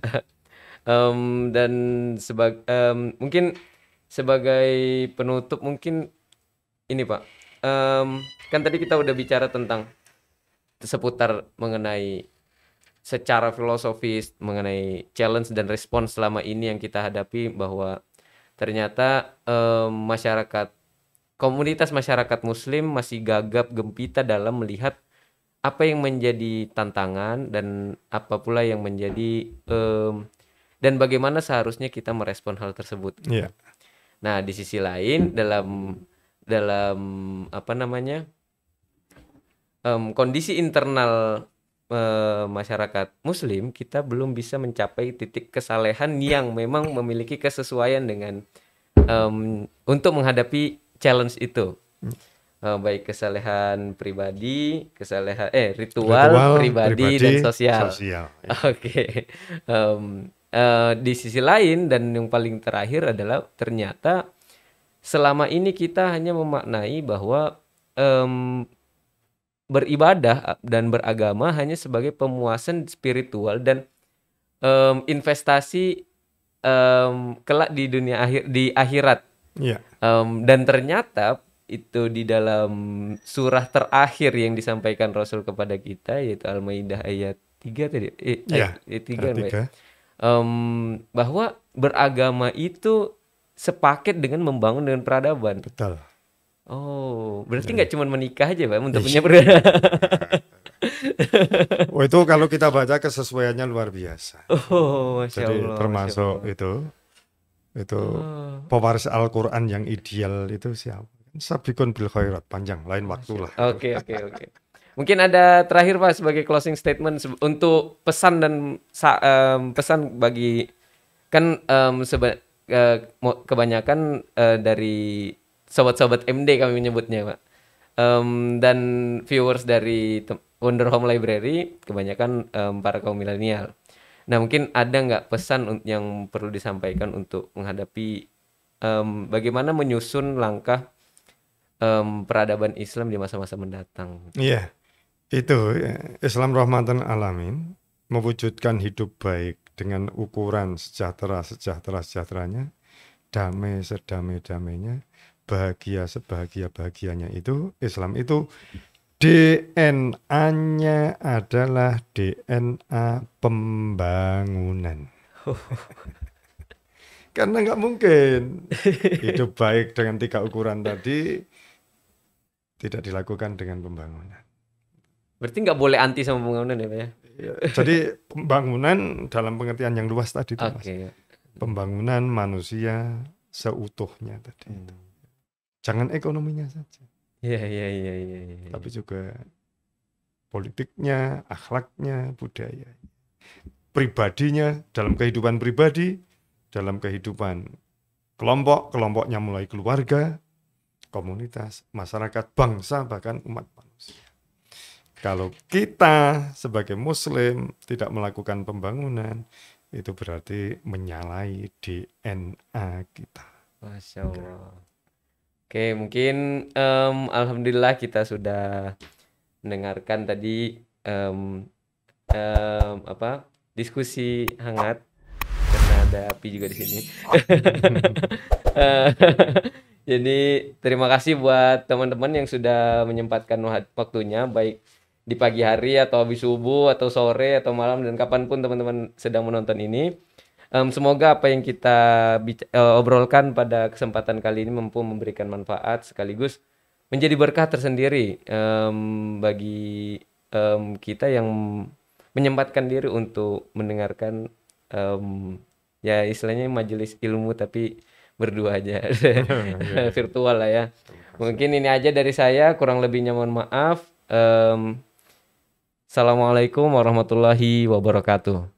Dan mungkin sebagai penutup mungkin ini Pak, kan tadi kita udah bicara tentang seputar mengenai secara filosofis mengenai challenge dan respons selama ini yang kita hadapi, bahwa ternyata masyarakat komunitas masyarakat muslim masih gagap gempita dalam melihat apa yang menjadi tantangan dan apa pula yang menjadi dan bagaimana seharusnya kita merespon hal tersebut. Iya. Nah, di sisi lain dalam apa namanya kondisi internal masyarakat muslim, kita belum bisa mencapai titik kesalehan yang memang memiliki kesesuaian dengan untuk menghadapi challenge itu. Baik kesalehan pribadi, ritual pribadi dan sosial. Oke. Di sisi lain dan yang paling terakhir adalah ternyata selama ini kita hanya memaknai bahwa beribadah dan beragama hanya sebagai pemuasan spiritual dan investasi kelak di dunia di akhirat. Iya. Dan ternyata itu di dalam surah terakhir yang disampaikan Rasul kepada kita, yaitu Al-Maidah ayat 3 tadi. Ayat 3. Bahwa beragama itu sepaket dengan membangun dengan peradaban. Betul. Oh, berarti nggak cuma menikah aja, Pak, untuk punya peradaban. Oh, itu kalau kita baca kesesuaiannya luar biasa. Oh, Masya Jadi Allah, termasuk Masya Allah. itu pewaris Al-Quran yang ideal itu siapa? Sabikun bil khairat, panjang, lain waktu lah. Oke. Mungkin ada terakhir Pak sebagai closing statement untuk pesan dan pesan bagi kan kebanyakan dari sobat-sobat MD kami menyebutnya, Pak. Dan viewers dari Wonder Home Library kebanyakan para kaum milenial. Nah, mungkin ada nggak pesan yang perlu disampaikan untuk menghadapi bagaimana menyusun langkah peradaban Islam di masa-masa mendatang? Iya, itu Islam rahmatan alamin, mewujudkan hidup baik dengan ukuran sejahtera-sejahteranya, damai sedamai-damainya, bahagia sebahagia-bahagianya. Itu Islam itu DNA-nya adalah DNA pembangunan. Karena nggak mungkin hidup baik dengan 3 ukuran tadi tidak dilakukan dengan pembangunan. Berarti nggak boleh anti sama pembangunan ya Pak ya? Jadi pembangunan dalam pengertian yang luas tadi itu, Mas. Pembangunan manusia seutuhnya tadi. Jangan ekonominya saja. Iya. Tapi juga politiknya, akhlaknya, budaya, pribadinya, dalam kehidupan pribadi, dalam kehidupan kelompoknya mulai keluarga, komunitas, masyarakat, bangsa, bahkan umat manusia. Kalau kita sebagai Muslim tidak melakukan pembangunan, itu berarti menyalahi DNA kita. Masya Allah. Oke, mungkin alhamdulillah kita sudah mendengarkan tadi diskusi hangat karena ada api juga di sini. Jadi terima kasih buat teman-teman yang sudah menyempatkan waktunya, baik di pagi hari atau habis subuh atau sore atau malam dan kapanpun teman-teman sedang menonton ini. Semoga apa yang kita obrolkan pada kesempatan kali ini mampu memberikan manfaat sekaligus menjadi berkah tersendiri bagi kita yang menyempatkan diri untuk mendengarkan ya istilahnya majelis ilmu tapi berdua aja. Virtual lah ya. Mungkin ini aja dari saya, kurang lebihnya mohon maaf. Assalamualaikum warahmatullahi wabarakatuh.